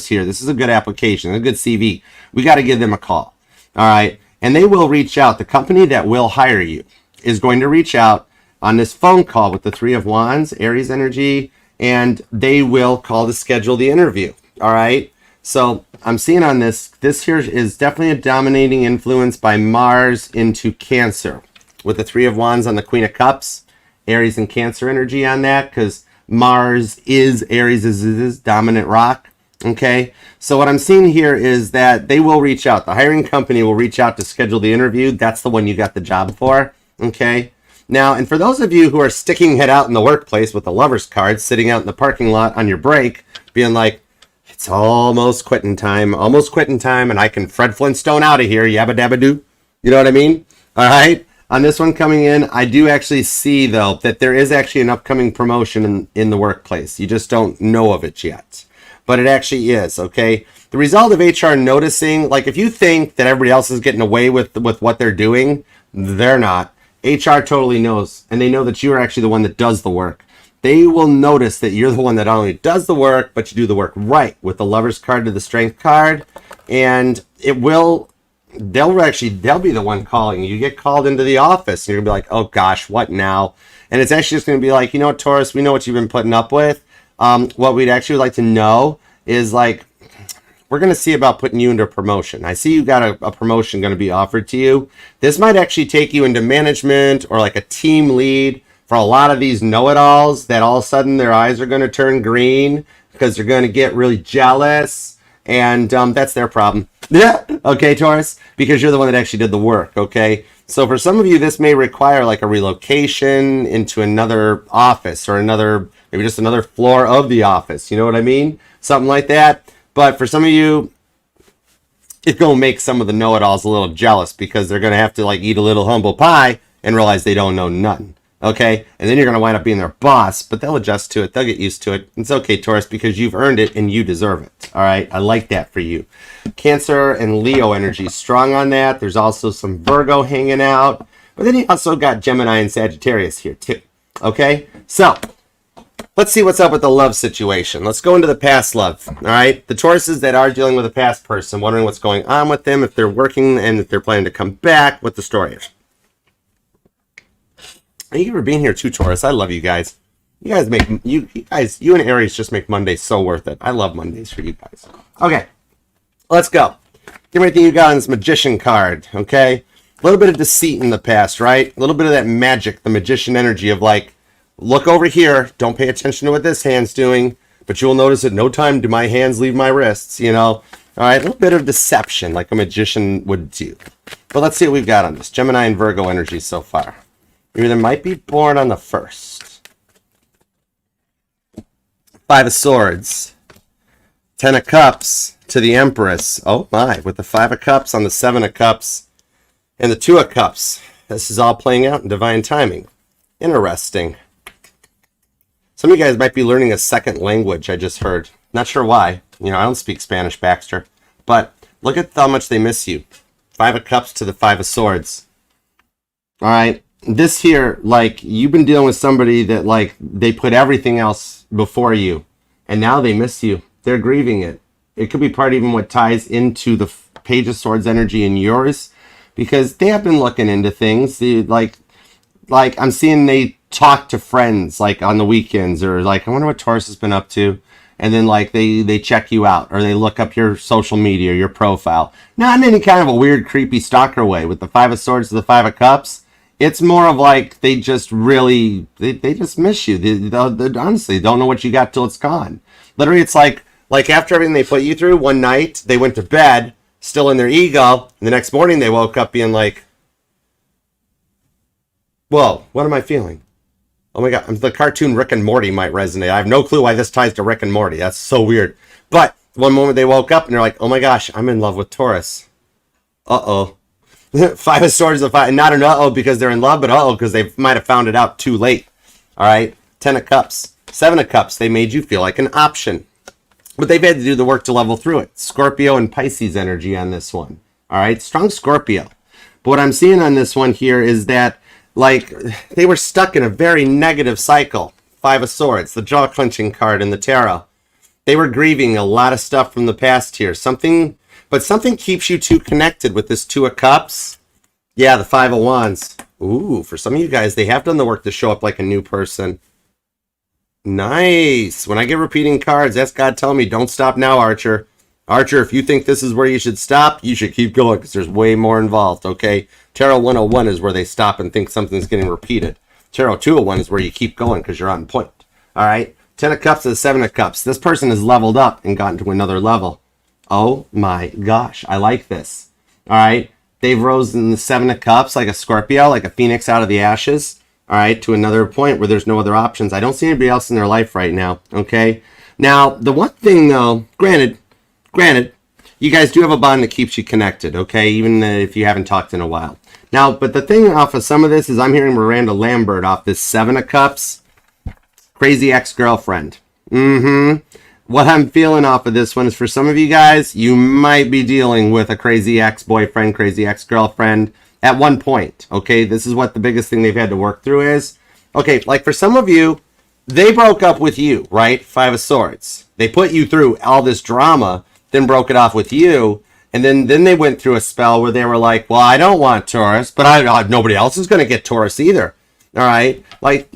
here. This is a good application, a good CV. We got to give them a call. All right, and they will reach out. The company that will hire you is going to reach out on this phone call with the Three of Wands, Aries energy, and they will call to schedule the interview. All right. So I'm seeing on this here is definitely a dominating influence by Mars into Cancer with the Three of Wands on the Queen of Cups, Aries and Cancer energy on that, because Mars is Aries is dominant rock. Okay. So what I'm seeing here is that they will reach out. The hiring company will reach out to schedule the interview. That's the one you got the job for. Okay. Now, and for those of you who are sticking it out in the workplace with the Lover's card, sitting out in the parking lot on your break, being like, it's almost quitting time, and I can Fred Flintstone out of here, yabba dabba doo. You know what I mean? All right. On this one coming in, I do actually see, though, that there is actually an upcoming promotion in the workplace. You just don't know of it yet. But it actually is, okay? The result of HR noticing, like if you think that everybody else is getting away with what they're doing, they're not. HR totally knows, and they know that you're actually the one that does the work. They will notice that you're the one that not only does the work, but you do the work right with the Lover's card to the Strength card. And it will, they'll be the one calling. You get called into the office, and you're going to be like, oh gosh, what now? And it's actually just going to be like, you know what, Taurus, we know what you've been putting up with. What we'd actually like to know is like, we're going to see about putting you into a promotion. I see you got a promotion going to be offered to you. This might actually take you into management or like a team lead for a lot of these know-it-alls that all of a sudden their eyes are going to turn green because they're going to get really jealous. And that's their problem. Yeah. Okay, Taurus, because you're the one that actually did the work. Okay. So for some of you, this may require like a relocation into another office or maybe just another floor of the office. You know what I mean? Something like that. But for some of you, it's going to make some of the know-it-alls a little jealous because they're going to have to like eat a little humble pie and realize they don't know nothing. Okay? And then you're going to wind up being their boss, but they'll adjust to it. They'll get used to it. It's okay, Taurus, because you've earned it and you deserve it. All right? I like that for you. Cancer and Leo energy strong on that. There's also some Virgo hanging out. But then you also got Gemini and Sagittarius here too. Okay? So, Let's see what's up with the love situation. Let's go into the past love. All right. The Tauruses that are dealing with a past person, wondering what's going on with them, if they're working and if they're planning to come back, what the story is. Thank you for being here too, Taurus. I love you guys. You guys make you and Aries just make Mondays so worth it. I love Mondays for you guys. Okay, let's go. Give me everything you got on this Magician card. Okay, a little bit of deceit in the past, right? A little bit of that magic, the Magician energy of like, look over here. Don't pay attention to what this hand's doing, but you'll notice at no time do my hands leave my wrists. You know. All right, a little bit of deception, like a magician would do. But let's see what we've got on this Gemini and Virgo energy so far. You either might be born on the 1st. 5 of Swords. 10 of Cups to the Empress. Oh my, with the 5 of Cups on the 7 of Cups and the 2 of Cups. This is all playing out in divine timing. Interesting. Some of you guys might be learning a second language, I just heard. Not sure why. You know, I don't speak Spanish, Baxter. But look at how much they miss you. 5 of Cups to the 5 of Swords. All right. This here, like, you've been dealing with somebody that, like, they put everything else before you, and now they miss you. They're grieving it. It could be part even what ties into the Page of Swords energy in yours, because they have been looking into things. They, like I'm seeing they talk to friends, like, on the weekends, or, like, I wonder what Taurus has been up to, and then, like, they check you out, or they look up your social media, your profile. Not in any kind of a weird, creepy stalker way. With the 5 of Swords to the 5 of Cups, it's more of like they just really, they just miss you. They honestly don't know what you got till it's gone. Literally, it's like after everything they put you through, one night they went to bed, still in their ego, and the next morning they woke up being like, whoa, what am I feeling? Oh my God, the cartoon Rick and Morty might resonate. I have no clue why this ties to Rick and Morty. That's so weird. But one moment they woke up and they're like, oh my gosh, I'm in love with Taurus. Uh-oh. 5 of Swords, not an uh-oh because they're in love, but uh-oh because they might have found it out too late. All right? 10 of Cups. 7 of Cups. They made you feel like an option. But they've had to do the work to level through it. Scorpio and Pisces energy on this one. All right? Strong Scorpio. But what I'm seeing on this one here is that, like, they were stuck in a very negative cycle. 5 of Swords, the jaw-clenching card in the tarot. They were grieving a lot of stuff from the past here. But something keeps you too connected with this 2 of Cups. Yeah, the 5 of Wands. Ooh, for some of you guys, they have done the work to show up like a new person. Nice. When I get repeating cards, that's God telling me, don't stop now, Archer. Archer, if you think this is where you should stop, you should keep going because there's way more involved, okay? Tarot 101 is where they stop and think something's getting repeated. Tarot 201 is where you keep going because you're on point. All right? 10 of Cups to the 7 of Cups. This person has leveled up and gotten to another level. Oh my gosh, I like this. All right, they've rose in the 7 of Cups like a Scorpio, like a phoenix out of the ashes. All right, to another point where there's no other options. I don't see anybody else in their life right now. Okay, now the one thing though, granted, you guys do have a bond that keeps you connected. Okay, even if you haven't talked in a while. Now, but the thing off of some of this is I'm hearing Miranda Lambert off this 7 of Cups, crazy ex-girlfriend. What I'm feeling off of this one is for some of you guys, you might be dealing with a crazy ex-boyfriend, crazy ex-girlfriend at one point. Okay, this is what the biggest thing they've had to work through is. Okay, like for some of you, they broke up with you, right? 5 of Swords. They put you through all this drama, then broke it off with you, and then they went through a spell where they were like, well, I don't want Taurus, but nobody else is going to get Taurus either. All right? Like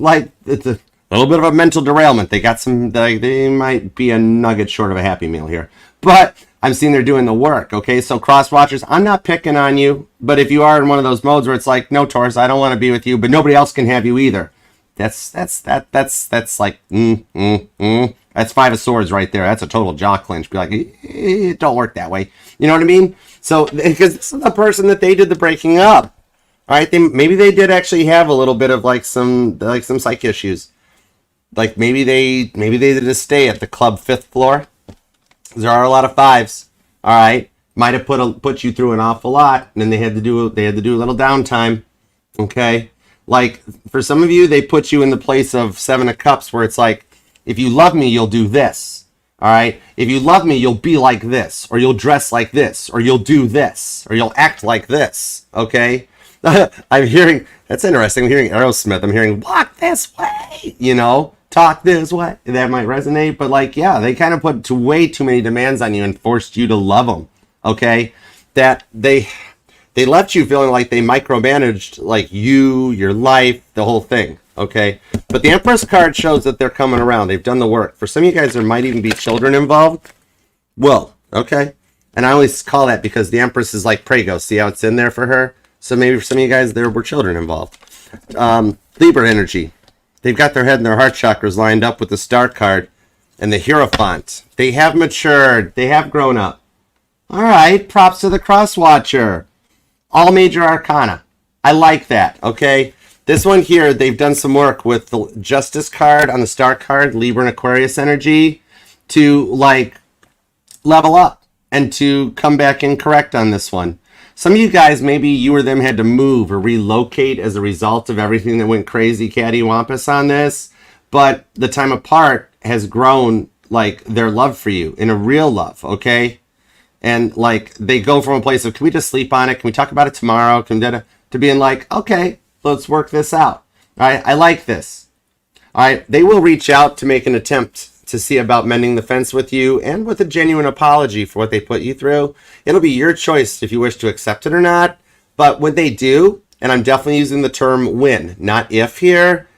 it's a little bit of a mental derailment. They got some, they might be a nugget short of a Happy Meal here. But I'm seeing they're doing the work, okay? So cross watchers, I'm not picking on you, but if you are in one of those modes where it's like, no, Taurus, I don't want to be with you, but nobody else can have you either. That's like, That's 5 of Swords right there. That's a total jaw clinch. Be like, it don't work that way. You know what I mean? So, because this is the person that they did the breaking up. All right, maybe they did actually have a little bit of some psych issues. Like maybe they did a stay at the club 5th floor. There are a lot of 5s. All right, might have put you through an awful lot, and then they had to do a little downtime. Okay, like for some of you, they put you in the place of 7 of Cups, where it's like, if you love me, you'll do this. All right, if you love me, you'll be like this, or you'll dress like this, or you'll do this, or you'll act like this. Okay. I'm hearing, that's interesting. I'm hearing Aerosmith. I'm hearing, walk this way, talk this way. That might resonate, but like, yeah, they kind of put way too many demands on you and forced you to love them. Okay, that they left you feeling like they micromanaged like you, your life, the whole thing. Okay, but the Empress card shows that they're coming around. They've done the work. For some of you guys, there might even be children involved. Well, okay, and I always call that because the Empress is like Prego. See how it's in there for her? So maybe for some of you guys, there were children involved. Libra energy. They've got their head and their heart chakras lined up with the Star card and the Hierophant. They have matured. They have grown up. All right, props to the Cross Watcher. All major arcana. I like that, okay? This one here, they've done some work with the Justice card on the Star card, Libra and Aquarius energy, to like level up and to come back in correct on this one. Some of you guys, maybe you or them had to move or relocate as a result of everything that went crazy cattywampus on this, but the time apart has grown like their love for you in a real love, okay? And like they go from a place of, can we just sleep on it? Can we talk about it tomorrow? To being like, okay, let's work this out. All right, I like this. All right, they will reach out to make an attempt to see about mending the fence with you and with a genuine apology for what they put you through. It'll be your choice if you wish to accept it or not. But when they do, and I'm definitely using the term when, not if here,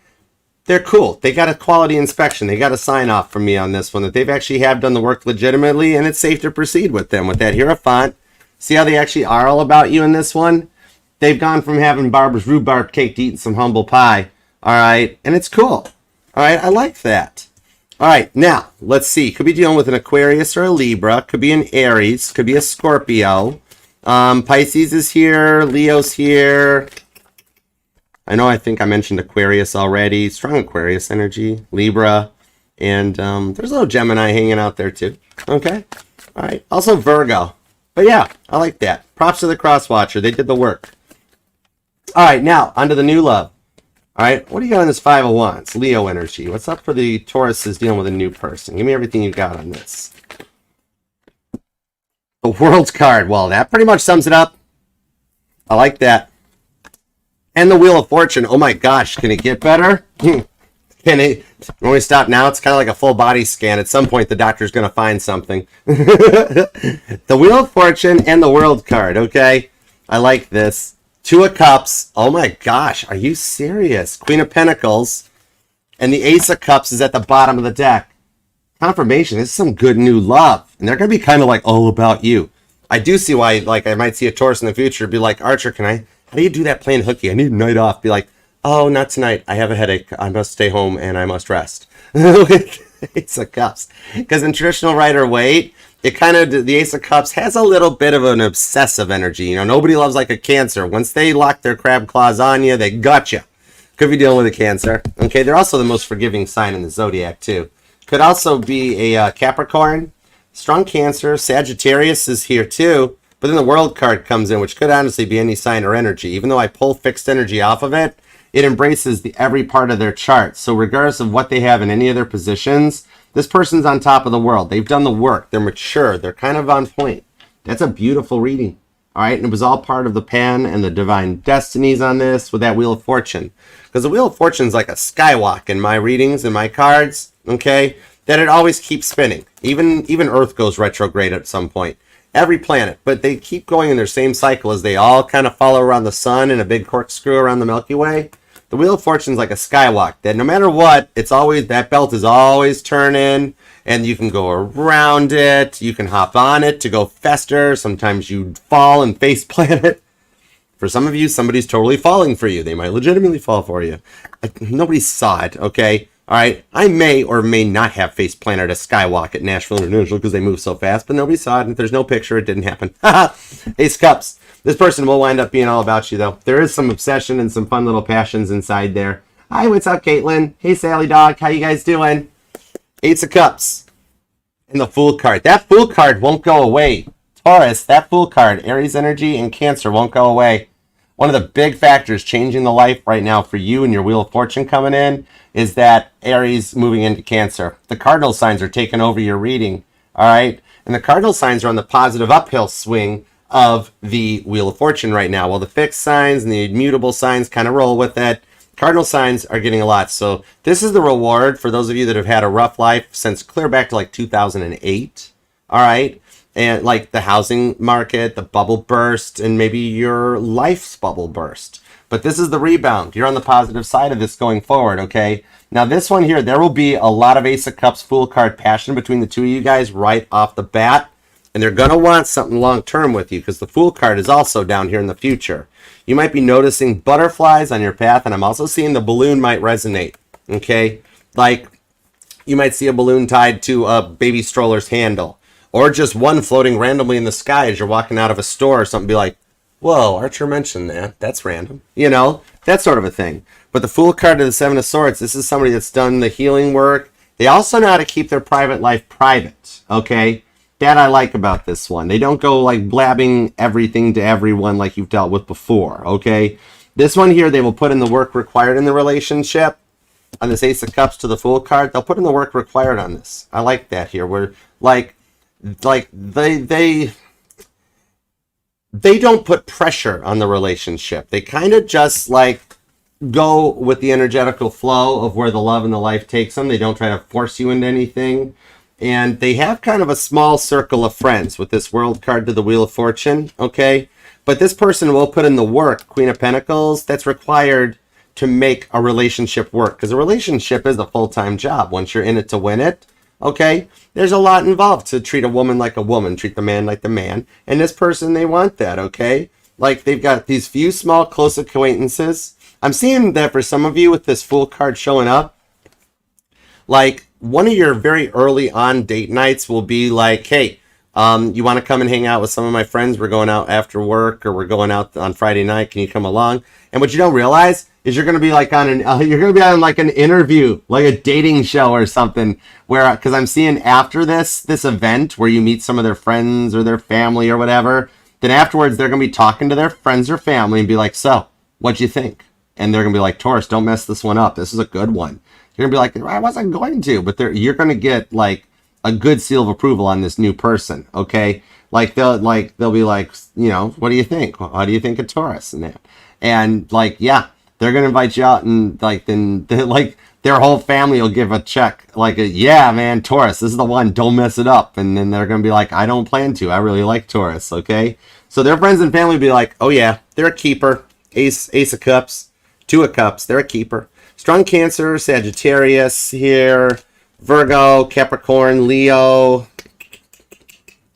they're cool. They got a quality inspection. They got a sign off from me on this one that they've actually have done the work legitimately, and it's safe to proceed with them. With that Hierophant, see how they actually are all about you in this one? They've gone from having Barbara's rhubarb cake to eating some humble pie. All right, and it's cool. All right, I like that. All right, now, let's see. Could be dealing with an Aquarius or a Libra. Could be an Aries. Could be a Scorpio. Pisces is here. Leo's here. I think I mentioned Aquarius already. Strong Aquarius energy. Libra. And there's a little Gemini hanging out there too. Okay. All right. Also Virgo. But yeah, I like that. Props to the Cross Watcher. They did the work. All right, now, onto the new love. All right, what do you got on this Five of Wands? Leo energy. What's up for the Tauruses dealing with a new person? Give me everything you got on this. The World's card. Well, that pretty much sums it up. I like that. And the Wheel of Fortune. Oh my gosh, can it get better? Can it? When we stop now, it's kind of like a full body scan. At some point, the doctor's going to find something. The Wheel of Fortune and the World card, okay? I like this. Two of Cups. Oh my gosh, are you serious? Queen of Pentacles. And the Ace of Cups is at the bottom of the deck. Confirmation. This is some good new love. And they're going to be kind of like all about you. I do see why, like, I might see a Taurus in the future be like, Archer, how do you do that playing hooky? I need a night off. Be like, oh, not tonight. I have a headache. I must stay home and I must rest. Ace of Cups. Because in traditional Rider-Waite, it kind of, the Ace of Cups has a little bit of an obsessive energy. You know, nobody loves like a Cancer. Once they lock their crab claws on you, they got you. Could be dealing with a Cancer. Okay, they're also the most forgiving sign in the zodiac too. Could also be a Capricorn, strong Cancer. Sagittarius is here too. But then the World card comes in, which could honestly be any sign or energy. Even though I pull fixed energy off of it, it embraces every part of their chart. So regardless of what they have in any of their positions, this person's on top of the world. They've done the work. They're mature. They're kind of on point. That's a beautiful reading. All right, and it was all part of the pen and the divine destinies on this with that Wheel of Fortune. Because the Wheel of Fortune is like a skywalk in my readings and my cards, okay, that it always keeps spinning. Even Earth goes retrograde at some point. Every planet. But they keep going in their same cycle as they all kind of follow around the sun in a big corkscrew around the Milky Way. The Wheel of Fortune is like a skywalk that no matter what, it's always, that belt is always turning, and you can go around it, you can hop on it to go faster, sometimes you fall and face plant it. For some of you, somebody's totally falling for you. They might legitimately fall for you. Nobody saw it, okay? All right, I may or may not have face planted a skywalk at Nashville International because they move so fast, but nobody saw it, and if there's no picture, it didn't happen. Ace Cups. This person will wind up being all about you, though. There is some obsession and some fun little passions inside there. Hi, what's up, Caitlin? Hey, Sally Dog. How you guys doing? Ace of Cups. And the Fool card. That Fool card won't go away. Taurus, that Fool card, Aries energy and Cancer won't go away. One of the big factors changing the life right now for you and your Wheel of Fortune coming in is that Aries moving into Cancer. The cardinal signs are taking over your reading, all right? And the cardinal signs are on the positive uphill swing of the Wheel of Fortune right now. Well, the fixed signs and the immutable signs kind of roll with it. Cardinal signs are getting a lot. So this is the reward for those of you that have had a rough life since clear back to like 2008. All right. And like the housing market, the bubble burst, and maybe your life's bubble burst. But this is the rebound. You're on the positive side of this going forward, okay? Now this one here, there will be a lot of Ace of Cups Fool card passion between the two of you guys right off the bat. And they're going to want something long-term with you because the Fool card is also down here in the future. You might be noticing butterflies on your path, and I'm also seeing the balloon might resonate, okay? Like you might see a balloon tied to a baby stroller's handle, or just one floating randomly in the sky as you're walking out of a store or something. Be like, whoa, Archer mentioned that. That's random. You know, that sort of a thing. But the Fool card to the Seven of Swords, this is somebody that's done the healing work. They also know how to keep their private life private, okay? That I like about this one. They don't go like blabbing everything to everyone like you've dealt with before, okay? This one here, they will put in the work required in the relationship. On this Ace of Cups to the Fool card, they'll put in the work required on this. I like that here. Where like they don't put pressure on the relationship. They kind of just like go with the energetical flow of where the love and the life takes them. They don't try to force you into anything. And they have kind of a small circle of friends with this World card to the Wheel of Fortune, okay? But this person will put in the work, Queen of Pentacles, that's required to make a relationship work. Because a relationship is a full-time job once you're in it to win it, okay? There's a lot involved to treat a woman like a woman, treat the man like the man. And this person, they want that, okay? Like they've got these few small close acquaintances. I'm seeing that for some of you with this Fool card showing up, like one of your very early on date nights will be like, hey, you want to come and hang out with some of my friends? We're going out after work, or we're going out on Friday night. Can you come along? And what you don't realize is you're going to be like on an you're going to be on like an interview, like a dating show or something. Where because I'm seeing after this event where you meet some of their friends or their family or whatever, then afterwards they're going to be talking to their friends or family and be like, so what'd you think? And they're going to be like, Taurus, don't mess this one up. This is a good one. You're going to be like, I wasn't going to, but you're going to get like a good seal of approval on this new person, okay? Like they'll be like, you know, what do you think? How do you think of Taurus and that? And like, yeah, they're going to invite you out, and like then like their whole family will give a check, like, yeah, man, Taurus, this is the one, don't mess it up. And then they're going to be like, I don't plan to. I really like Taurus, okay? So their friends and family will be like, oh yeah, they're a keeper. Ace of Cups, Two of Cups, they're a keeper. Strong Cancer, Sagittarius here, Virgo, Capricorn, Leo,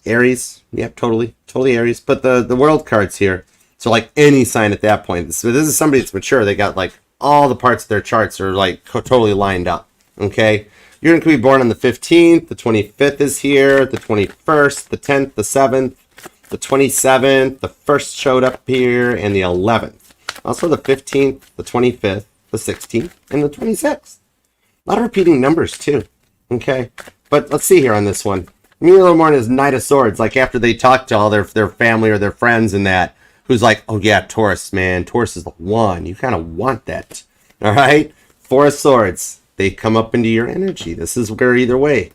Aries. Yep, totally Aries. But the World cards here. So like any sign at that point. So this is somebody that's mature. They got like all the parts of their charts are like totally lined up. Okay? You're going to be born on the 15th. The 25th is here. The 21st, the 10th, the 7th, the 27th. The 1st showed up here, and the 11th. Also the 15th, the 25th. The 16th, and the 26th. A lot of repeating numbers, too. Okay? But let's see here on this one. Maybe a little more on his Knight of Swords, like after they talk to all their family or their friends and that, who's like, oh yeah, Taurus, man. Taurus is the one. You kind of want that. All right? Four of Swords. They come up into your energy. This is where either way.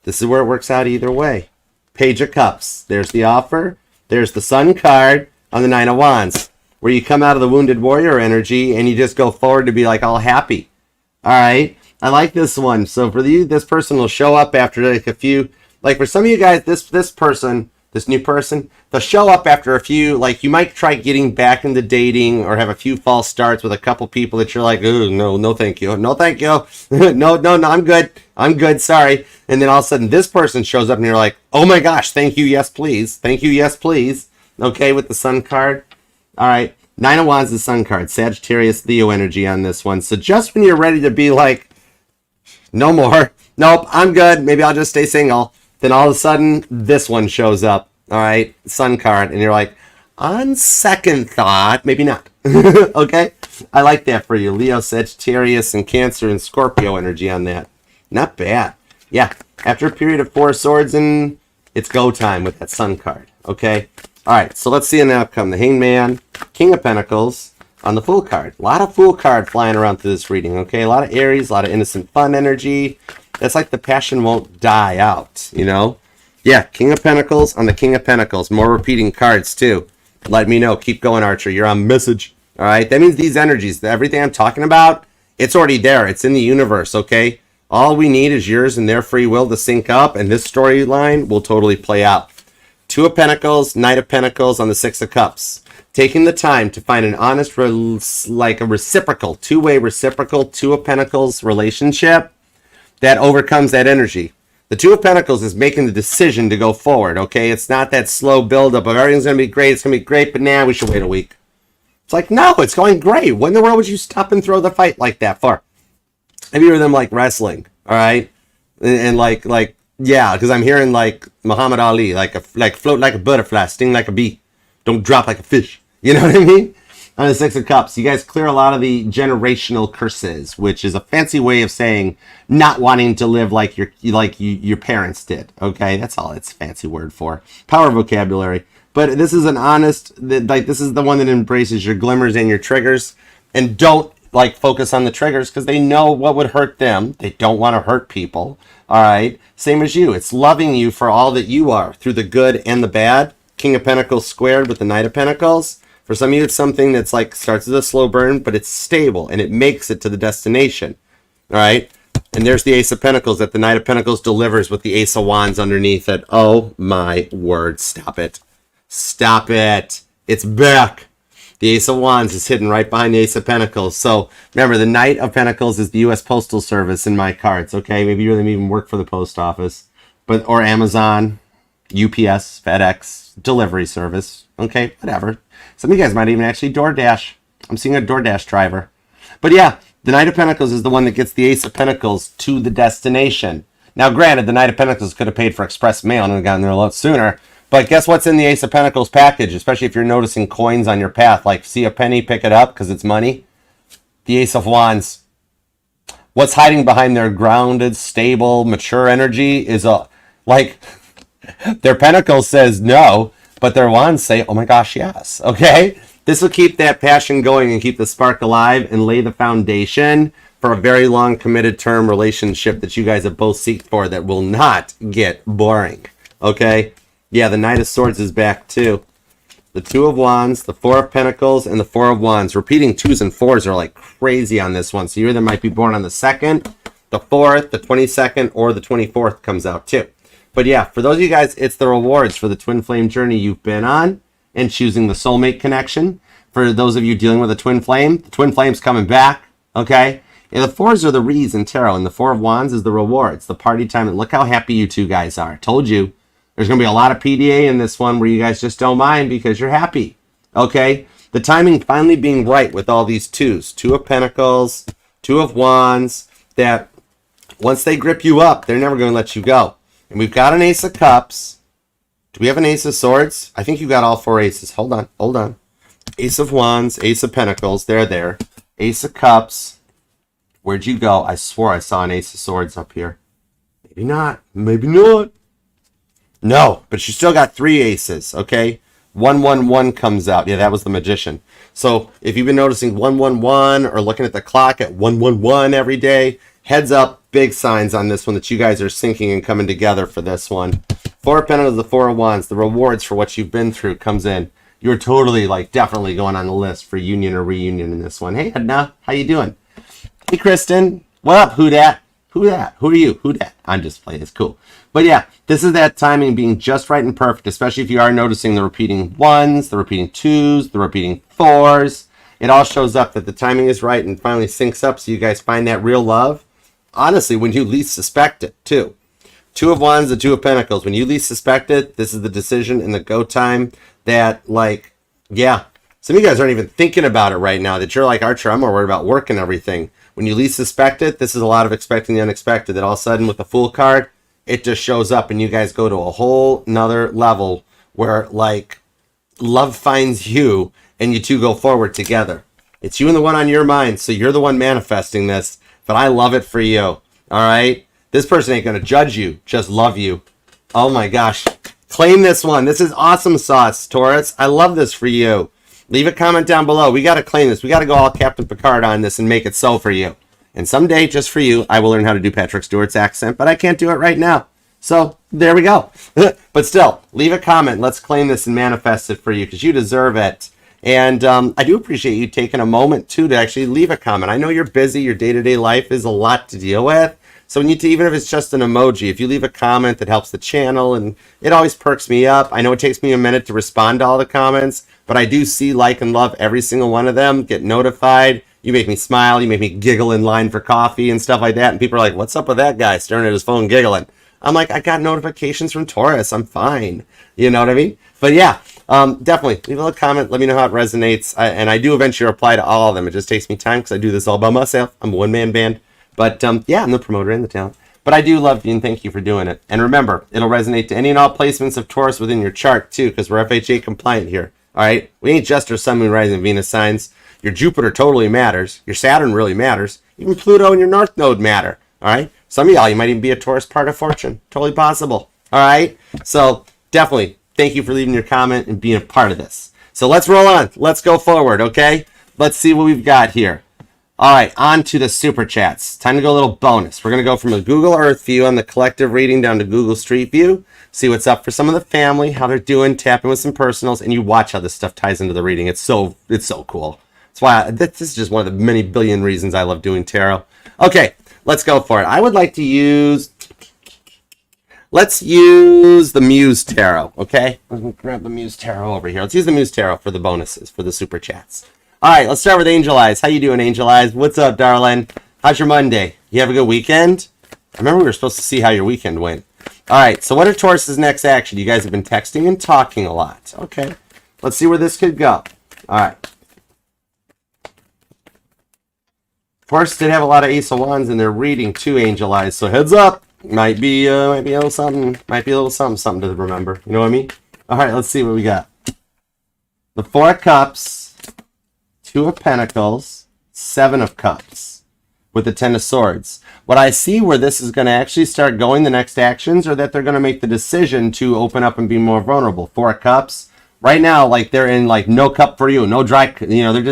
This is where it works out either way. Page of Cups. There's the offer. There's the Sun card on the Nine of Wands, where you come out of the wounded warrior energy and you just go forward to be like all happy. All right. I like this one. So for you, this person will show up after like a few, like for some of you guys, this new person, they'll show up after a few, like you might try getting back into dating or have a few false starts with a couple people that you're like, oh, no, thank you. No, thank you. no, I'm good. Sorry. And then all of a sudden this person shows up and you're like, oh my gosh, thank you. Yes, please. Thank you. Yes, please. Okay. With the Sun card. All right, Nine of Wands, the Sun card, Sagittarius, Leo energy on this one. So just when you're ready to be like, no more, nope, I'm good, maybe I'll just stay single, then all of a sudden, this one shows up, all right, Sun card, and you're like, on second thought, maybe not, okay? I like that for you, Leo, Sagittarius, and Cancer, and Scorpio energy on that. Not bad. Yeah, after a period of Four of Swords, and it's go time with that Sun card, okay? All right, so let's see an outcome. The Hangman, King of Pentacles on the Fool card. A lot of Fool card flying around through this reading, okay? A lot of Aries, a lot of innocent fun energy. That's like the passion won't die out, you know? Yeah, King of Pentacles on the King of Pentacles. More repeating cards, too. Let me know. Keep going, Archer. You're on message. All right. That means these energies, everything I'm talking about, it's already there. It's in the universe. Okay. All we need is yours and their free will to sync up, and this storyline will totally play out. Two of Pentacles, Knight of Pentacles on the Six of Cups. Taking the time to find an honest, like a reciprocal, two-way reciprocal Two of Pentacles relationship that overcomes that energy. The Two of Pentacles is making the decision to go forward, okay? It's not that slow buildup of everything's going to be great, it's going to be great, but now we should wait a week. It's like, no, it's going great. When in the world would you stop and throw the fight like that for? Have you heard them like wrestling, all right? And like, yeah, because I'm hearing like Muhammad Ali, like float like a butterfly, sting like a bee, don't drop like a fish. You know what I mean? On the Six of Cups, you guys clear a lot of the generational curses, which is a fancy way of saying not wanting to live like your parents did. Okay, that's all it's a fancy word for. Power vocabulary. But this is an honest, like this is the one that embraces your glimmers and your triggers, and don't like focus on the triggers because they know what would hurt them. They don't want to hurt people. All right, same as you. It's loving you for all that you are through the good and the bad. King of Pentacles squared with the Knight of Pentacles. For some of you, it's something that's like starts as a slow burn, but it's stable and it makes it to the destination. All right. And there's the Ace of Pentacles that the Knight of Pentacles delivers with the Ace of Wands underneath it. Oh my word. Stop it. Stop it. It's back. The Ace of Wands is hidden right behind the Ace of Pentacles. So remember, the Knight of Pentacles is the U.S. Postal Service in my cards. Okay. Maybe you even work for the post office, or Amazon, UPS, FedEx, delivery service. Okay. Whatever. Some of you guys might even actually DoorDash. I'm seeing a DoorDash driver. But yeah, the Knight of Pentacles is the one that gets the Ace of Pentacles to the destination. Now, granted, the Knight of Pentacles could have paid for express mail and gotten there a lot sooner. But guess what's in the Ace of Pentacles package, especially if you're noticing coins on your path. Like, see a penny, pick it up because it's money. The Ace of Wands. What's hiding behind their grounded, stable, mature energy is their Pentacles says no. But their wands say, oh my gosh, yes. Okay? This will keep that passion going and keep the spark alive and lay the foundation for a very long committed term relationship that you guys have both seeked for that will not get boring. Okay? Yeah, the Knight of Swords is back too. The Two of Wands, the Four of Pentacles, and the Four of Wands. Repeating twos and fours are like crazy on this one. So you either might be born on the 2nd, the 4th, the 22nd, or the 24th comes out too. But yeah, for those of you guys, it's the rewards for the twin flame journey you've been on and choosing the soulmate connection. For those of you dealing with a twin flame, the twin flame's coming back, okay? And the fours are the reads in tarot, and the Four of Wands is the rewards, the party time. And look how happy you two guys are. Told you, there's going to be a lot of PDA in this one where you guys just don't mind because you're happy, okay? The timing finally being right with all these twos. Two of Pentacles, Two of Wands, that once they grip you up, they're never going to let you go. And we've got an Ace of Cups. Do we have an Ace of Swords? I think you got all four aces. Hold on. Ace of Wands, Ace of Pentacles. They're there. Ace of Cups. Where'd you go? I swore I saw an Ace of Swords up here. Maybe not. Maybe not. No, but you still got three aces, okay? 111 comes out. Yeah, that was the Magician. So if you've been noticing 111 or looking at the clock at 111 every day, heads up. Big signs on this one that you guys are syncing and coming together for this one. Four of Pentacles, the Four of Wands, the rewards for what you've been through comes in. You're totally, definitely going on the list for union or reunion in this one. Hey, Edna, how you doing? Hey, Kristen, what up? Who dat? Who that? Who are you? Who dat? I'm just playing. It's cool. But yeah, this is that timing being just right and perfect, especially if you are noticing the repeating ones, the repeating twos, the repeating fours. It all shows up that the timing is right and finally syncs up so you guys find that real love. Honestly, when you least suspect it, too. Two of Wands, the Two of Pentacles. When you least suspect it, this is the decision and the go time that, yeah. Some of you guys aren't even thinking about it right now. That you're like, Archer, I'm more worried about work and everything. When you least suspect it, this is a lot of expecting the unexpected. That all of a sudden, with the Fool card, it just shows up and you guys go to a whole nother level where, love finds you and you two go forward together. It's you and the one on your mind, so you're the one manifesting this. But I love it for you, all right? This person ain't going to judge you, just love you. Oh, my gosh. Claim this one. This is awesome sauce, Taurus. I love this for you. Leave a comment down below. We got to claim this. We got to go all Captain Picard on this and make it so for you. And someday, just for you, I will learn how to do Patrick Stewart's accent, but I can't do it right now. So, there we go. But still, leave a comment. Let's claim this and manifest it for you because you deserve it. And I do appreciate you taking a moment, too, to actually leave a comment. I know you're busy. Your day-to-day life is a lot to deal with. So when you, even if it's just an emoji, if you leave a comment that helps the channel, and it always perks me up. I know it takes me a minute to respond to all the comments, but I do see, like, and love every single one of them, get notified. You make me smile. You make me giggle in line for coffee and stuff like that. And people are like, what's up with that guy staring at his phone giggling? I'm like, I got notifications from Taurus. I'm fine. You know what I mean? But yeah, definitely leave a little comment. Let me know how it resonates. And I do eventually reply to all of them. It just takes me time because I do this all by myself. I'm a one-man band. But yeah, I'm the promoter and the talent. But I do love you and thank you for doing it. And remember, it'll resonate to any and all placements of Taurus within your chart too, because we're FHA compliant here. All right? We ain't just our Sun, Moon, Rising, Venus signs. Your Jupiter totally matters. Your Saturn really matters. Even Pluto and your North Node matter. All right? Some of y'all, you might even be a Taurus part of fortune. Totally possible. All right? So definitely thank you for leaving your comment and being a part of this. So let's roll on. Let's go forward, okay? Let's see what we've got here. All right, on to the super chats. Time to go a little bonus. We're going to go from a Google Earth view on the collective reading down to Google Street View. See what's up for some of the family, how they're doing, tap in with some personals, and you watch how this stuff ties into the reading. It's so cool. That's why this is just one of the many billion reasons I love doing tarot. Okay, let's go for it. I would like to use... Let's use the Muse Tarot, okay? Let me grab the Muse Tarot over here. Let's use the Muse Tarot for the bonuses, for the super chats. All right, let's start with Angel Eyes. How you doing, Angel Eyes? What's up, darling? How's your Monday? You have a good weekend? I remember we were supposed to see how your weekend went. All right, so what are Taurus's next action? You guys have been texting and talking a lot. Okay, let's see where this could go. All right. Taurus did have a lot of Ace of Wands in their reading too, Angel Eyes. So heads up, might be a little something, something to remember. You know what I mean? All right, let's see what we got. The Four of Cups. Two of Pentacles, Seven of Cups, with the Ten of Swords. What I see where this is going to actually start going, the next actions, are that they're going to make the decision to open up and be more vulnerable. Four of Cups, right now, like they're in like no cup for you, no dry, you know, they're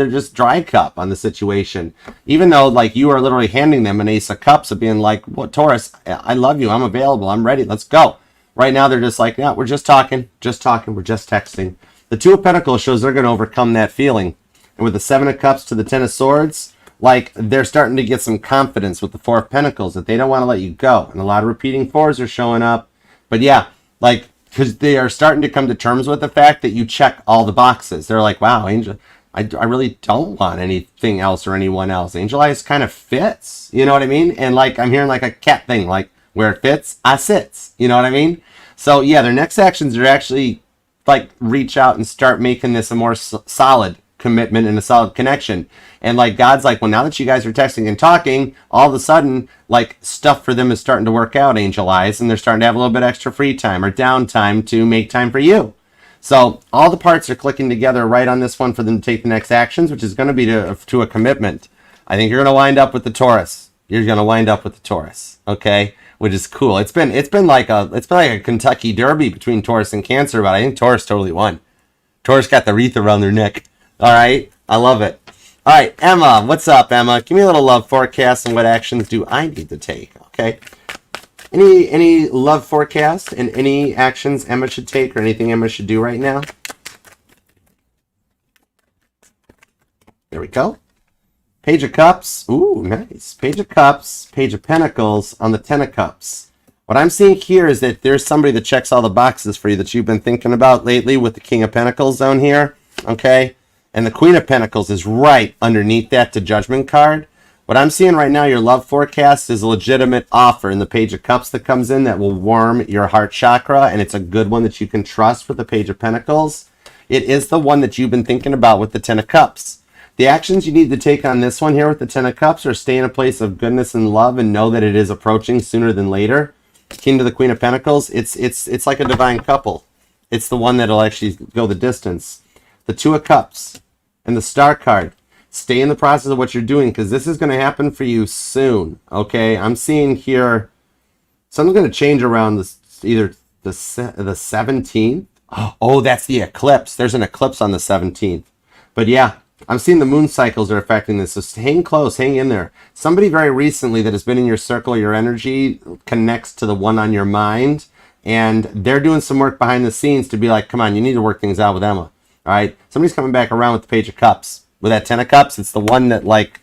just dry cup on the situation. Even though like you are literally handing them an Ace of Cups of being like, what, Taurus, I love you, I'm available, I'm ready, let's go. Right now they're just like, yeah, we're just talking, we're just texting. The Two of Pentacles shows they're going to overcome that feeling. And with the Seven of Cups to the Ten of Swords, like they're starting to get some confidence with the Four of Pentacles that they don't want to let you go. And a lot of repeating fours are showing up. But yeah, like, because they are starting to come to terms with the fact that you check all the boxes. They're like, wow, Angel, I really don't want anything else or anyone else. Angel Eyes kind of fits. You know what I mean? And like, I'm hearing like a cat thing, like where it fits, I sits. You know what I mean? So yeah, their next actions are actually like reach out and start making this a more solid commitment and a solid connection. And like God's like, well, now that you guys are texting and talking, all of a sudden like stuff for them is starting to work out, Angel Eyes, and they're starting to have a little bit extra free time or downtime to make time for you. So all the parts are clicking together right on this one for them to take the next actions, which is going to be to a commitment. I think you're going to wind up with the Taurus. You're going to wind up with the Taurus, okay? Which is cool. It's been like a Kentucky Derby between Taurus and Cancer, but I think Taurus totally won. Taurus got the wreath around their neck. All right, I love it. All right, Emma, what's up, Emma? Give me a little love forecast and what actions do I need to take? Okay. Any love forecast and any actions Emma should take or anything Emma should do right now? There we go. Page of Cups. Ooh, nice. Page of Cups, Page of Pentacles on the Ten of Cups. What I'm seeing here is that there's somebody that checks all the boxes for you that you've been thinking about lately with the King of Pentacles down here. Okay. And the Queen of Pentacles is right underneath that to Judgment card. What I'm seeing right now, your love forecast is a legitimate offer in the Page of Cups that comes in that will warm your heart chakra, and it's a good one that you can trust with the Page of Pentacles. It is the one that you've been thinking about with the Ten of Cups. The actions you need to take on this one here with the Ten of Cups are stay in a place of goodness and love and know that it is approaching sooner than later. King to the Queen of Pentacles, it's like a divine couple. It's the one that'll actually go the distance. The Two of Cups and the Star card. Stay in the process of what you're doing because this is going to happen for you soon. Okay, I'm seeing here something's going to change around either the 17th. Oh, that's the eclipse. There's an eclipse on the 17th. But yeah, I'm seeing the moon cycles are affecting this. So hang close, hang in there. Somebody very recently that has been in your circle, your energy connects to the one on your mind. And they're doing some work behind the scenes to be like, come on, you need to work things out with Emma. All right, somebody's coming back around with the Page of Cups. With that Ten of Cups, it's the one that like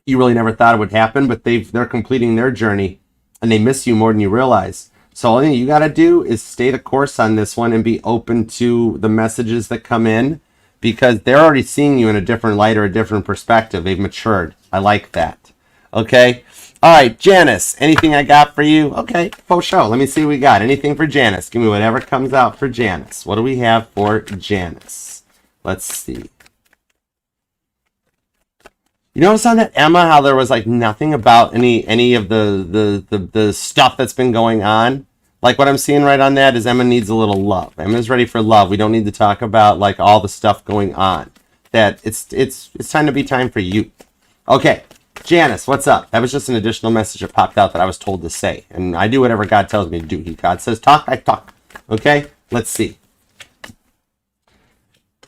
you really never thought it would happen, but they're completing their journey and they miss you more than you realize. So all you got to do is stay the course on this one and be open to the messages that come in, because they're already seeing you in a different light or a different perspective. They've matured. I like that. Okay. All right, Janice, anything I got for you? Okay, faux show. Let me see what we got. Anything for Janice? Give me whatever comes out for Janice. What do we have for Janice? Let's see. You notice on that Emma how there was like nothing about any of the stuff that's been going on? Like what I'm seeing right on that is Emma needs a little love. Emma's ready for love. We don't need to talk about like all the stuff going on. That it's time to be time for you. Okay. Janice, what's up? That was just an additional message that popped out that I was told to say. And I do whatever God tells me to do. God says talk, I talk. Okay? Let's see.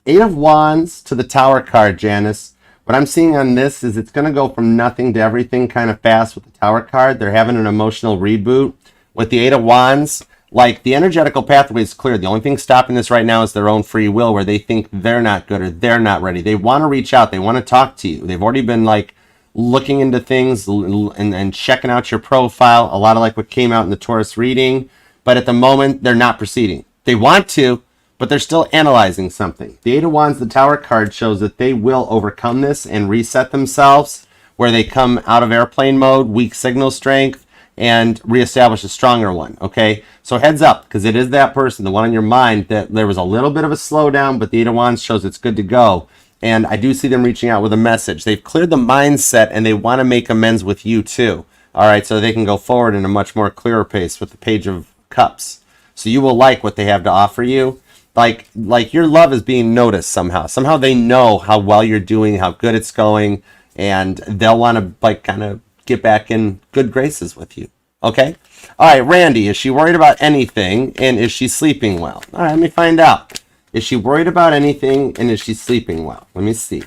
8 of Wands to the Tower card, Janice. What I'm seeing on this is it's going to go from nothing to everything kind of fast with the Tower card. They're having an emotional reboot. With the 8 of Wands, like the energetical pathway is clear. The only thing stopping this right now is their own free will, where they think they're not good or they're not ready. They want to reach out. They want to talk to you. They've already been like looking into things and checking out your profile, a lot of like what came out in the Taurus reading, but at the moment they're not proceeding. They want to, but they're still analyzing something. The 8 of Wands, the Tower card, shows that they will overcome this and reset themselves, where they come out of airplane mode, weak signal strength, and reestablish a stronger one. Okay, so heads up, because it is that person, the one on your mind, that there was a little bit of a slowdown, but the 8 of Wands shows it's good to go. And I do see them reaching out with a message. They've cleared the mindset and they want to make amends with you too. All right, so they can go forward in a much more clearer pace with the Page of Cups. So you will like what they have to offer you. Like your love is being noticed somehow. Somehow they know how well you're doing, how good it's going, and they'll want to like kind of get back in good graces with you. Okay? All right, Randy, is she worried about anything and is she sleeping well? All right, let me find out. Is she worried about anything, and is she sleeping well? Let me see.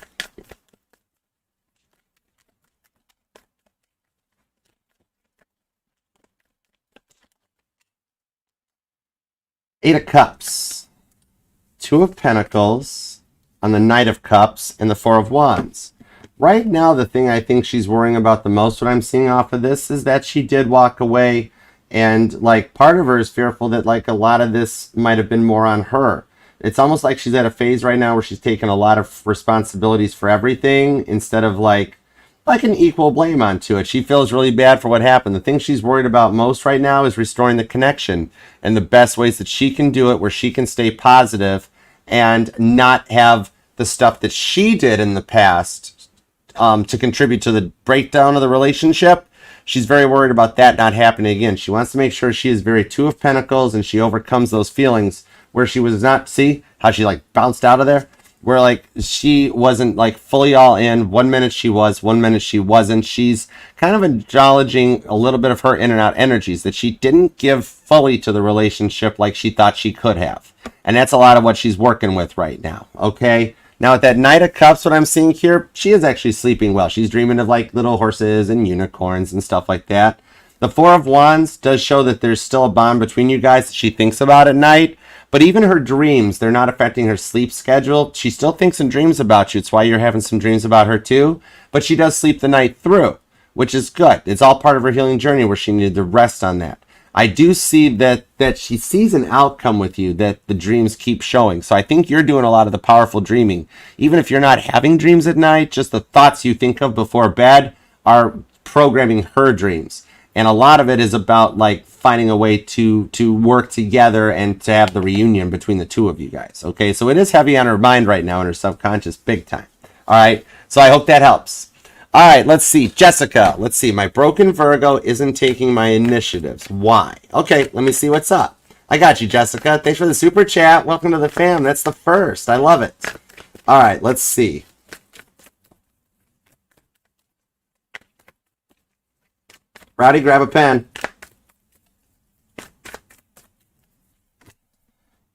Eight of Cups, 2 of Pentacles, on the Knight of Cups, and the 4 of Wands. Right now, the thing I think she's worrying about the most, what I'm seeing off of this, is that she did walk away, and like part of her is fearful that like a lot of this might have been more on her. It's almost like she's at a phase right now where she's taking a lot of responsibilities for everything instead of like an equal blame onto it. She feels really bad for what happened. The thing she's worried about most right now is restoring the connection, and the best ways that she can do it where she can stay positive and not have the stuff that she did in the past to contribute to the breakdown of the relationship. She's very worried about that not happening again. She wants to make sure she is very 2 of Pentacles and she overcomes those feelings where she was not, see how she like bounced out of there, where like she wasn't like fully all in. 1 minute she was, 1 minute she wasn't. She's kind of acknowledging a little bit of her in and out energies that she didn't give fully to the relationship like she thought she could have. And that's a lot of what she's working with right now. Okay. Now with that Knight of Cups, what I'm seeing here, she is actually sleeping well. She's dreaming of like little horses and unicorns and stuff like that. The 4 of Wands does show that there's still a bond between you guys that she thinks about at night. But even her dreams, they're not affecting her sleep schedule. She still thinks and dreams about you. It's why you're having some dreams about her too. But she does sleep the night through, which is good. It's all part of her healing journey where she needed to rest on that. I do see that she sees an outcome with you that the dreams keep showing. So I think you're doing a lot of the powerful dreaming. Even if you're not having dreams at night, just the thoughts you think of before bed are programming her dreams. And a lot of it is about like finding a way to work together and to have the reunion between the two of you guys. Okay, so it is heavy on her mind right now and her subconscious big time. All right, so I hope that helps. All right, let's see. Jessica, let's see. My broken Virgo isn't taking my initiatives. Why? Okay, let me see what's up. I got you, Jessica. Thanks for the super chat. Welcome to the fam. That's the first. I love it. All right, let's see. Rowdy, grab a pen.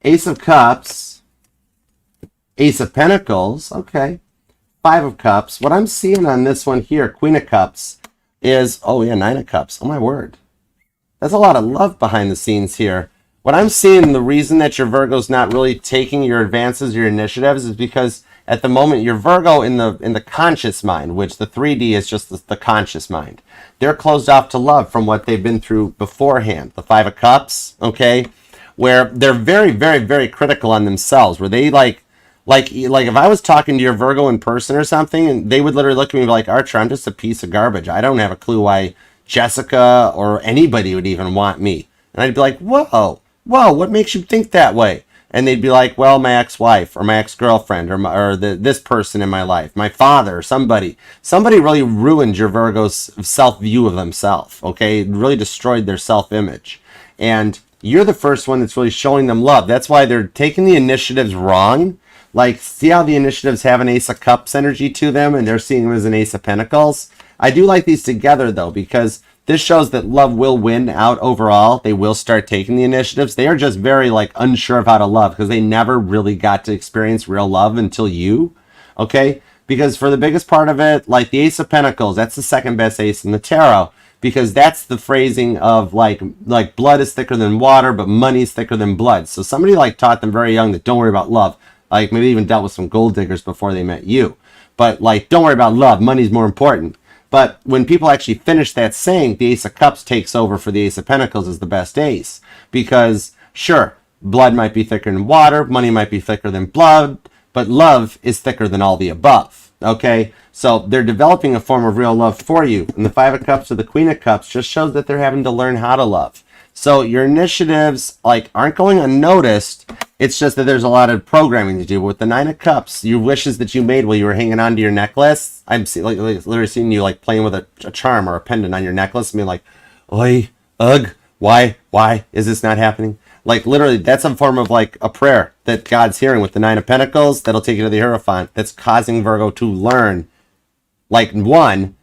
Ace of Cups. Ace of Pentacles. Okay. 5 of Cups. What I'm seeing on this one here, Queen of Cups, is, oh yeah, 9 of Cups. Oh my word. There's a lot of love behind the scenes here. What I'm seeing, the reason that your Virgo's not really taking your advances, your initiatives, is because at the moment your Virgo in the conscious mind, which the 3D is just the conscious mind, they're closed off to love from what they've been through beforehand. The 5 of Cups, okay, where they're very, very, very critical on themselves, where they like if I was talking to your Virgo in person or something, and they would literally look at me like, Archer, I'm just a piece of garbage. I don't have a clue why Jessica or anybody would even want me. And I'd be like, whoa, what makes you think that way? And they'd be like, well, my ex-wife or my ex-girlfriend or this person in my life, my father, or somebody really ruined your Virgo's self-view of themselves, okay? It really destroyed their self-image. And you're the first one that's really showing them love. That's why they're taking the initiatives wrong. Like, see how the initiatives have an Ace of Cups energy to them, and they're seeing them as an Ace of Pentacles? I do like these together, though, because this shows that love will win out overall. They will start taking the initiatives. They are just very, unsure of how to love, because they never really got to experience real love until you, okay? Because for the biggest part of it, like the Ace of Pentacles, that's the second best ace in the tarot, because that's the phrasing of, like blood is thicker than water, but money is thicker than blood. So somebody, taught them very young that don't worry about love. Like, maybe even dealt with some gold diggers before they met you. But, don't worry about love. Money's more important. But when people actually finish that saying, the Ace of Cups takes over for the Ace of Pentacles as the best ace. Because, sure, blood might be thicker than water, money might be thicker than blood, but love is thicker than all the above. Okay? So they're developing a form of real love for you. And the 5 of Cups or the Queen of Cups just shows that they're having to learn how to love. So your initiatives, aren't going unnoticed. It's just that there's a lot of programming to do. With the 9 of Cups, your wishes that you made while you were hanging on to your necklace, I'm literally seeing you, playing with a charm or a pendant on your necklace and being like, oi, ugh, why is this not happening? Literally, that's a form of, a prayer that God's hearing with the 9 of Pentacles that'll take you to the Hierophant. That's causing Virgo to learn, 1,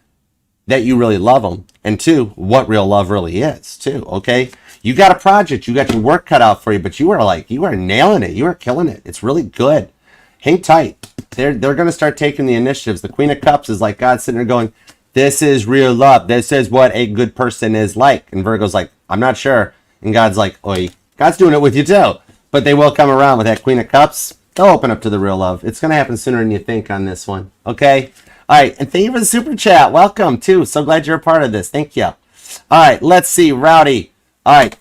that you really love them, and 2, what real love really is, too, okay? You got a project, you got your work cut out for you, but you are nailing it, you are killing it. It's really good. Hang tight. They're going to start taking the initiatives. The Queen of Cups is like God sitting there going, this is real love. This is what a good person is like. And Virgo's like, I'm not sure. And God's like, oi, God's doing it with you too. But they will come around with that Queen of Cups. They'll open up to the real love. It's going to happen sooner than you think on this one, okay? All right, and thank you for the super chat. Welcome, too. So glad you're a part of this. Thank you. All right, let's see. Rowdy. All right.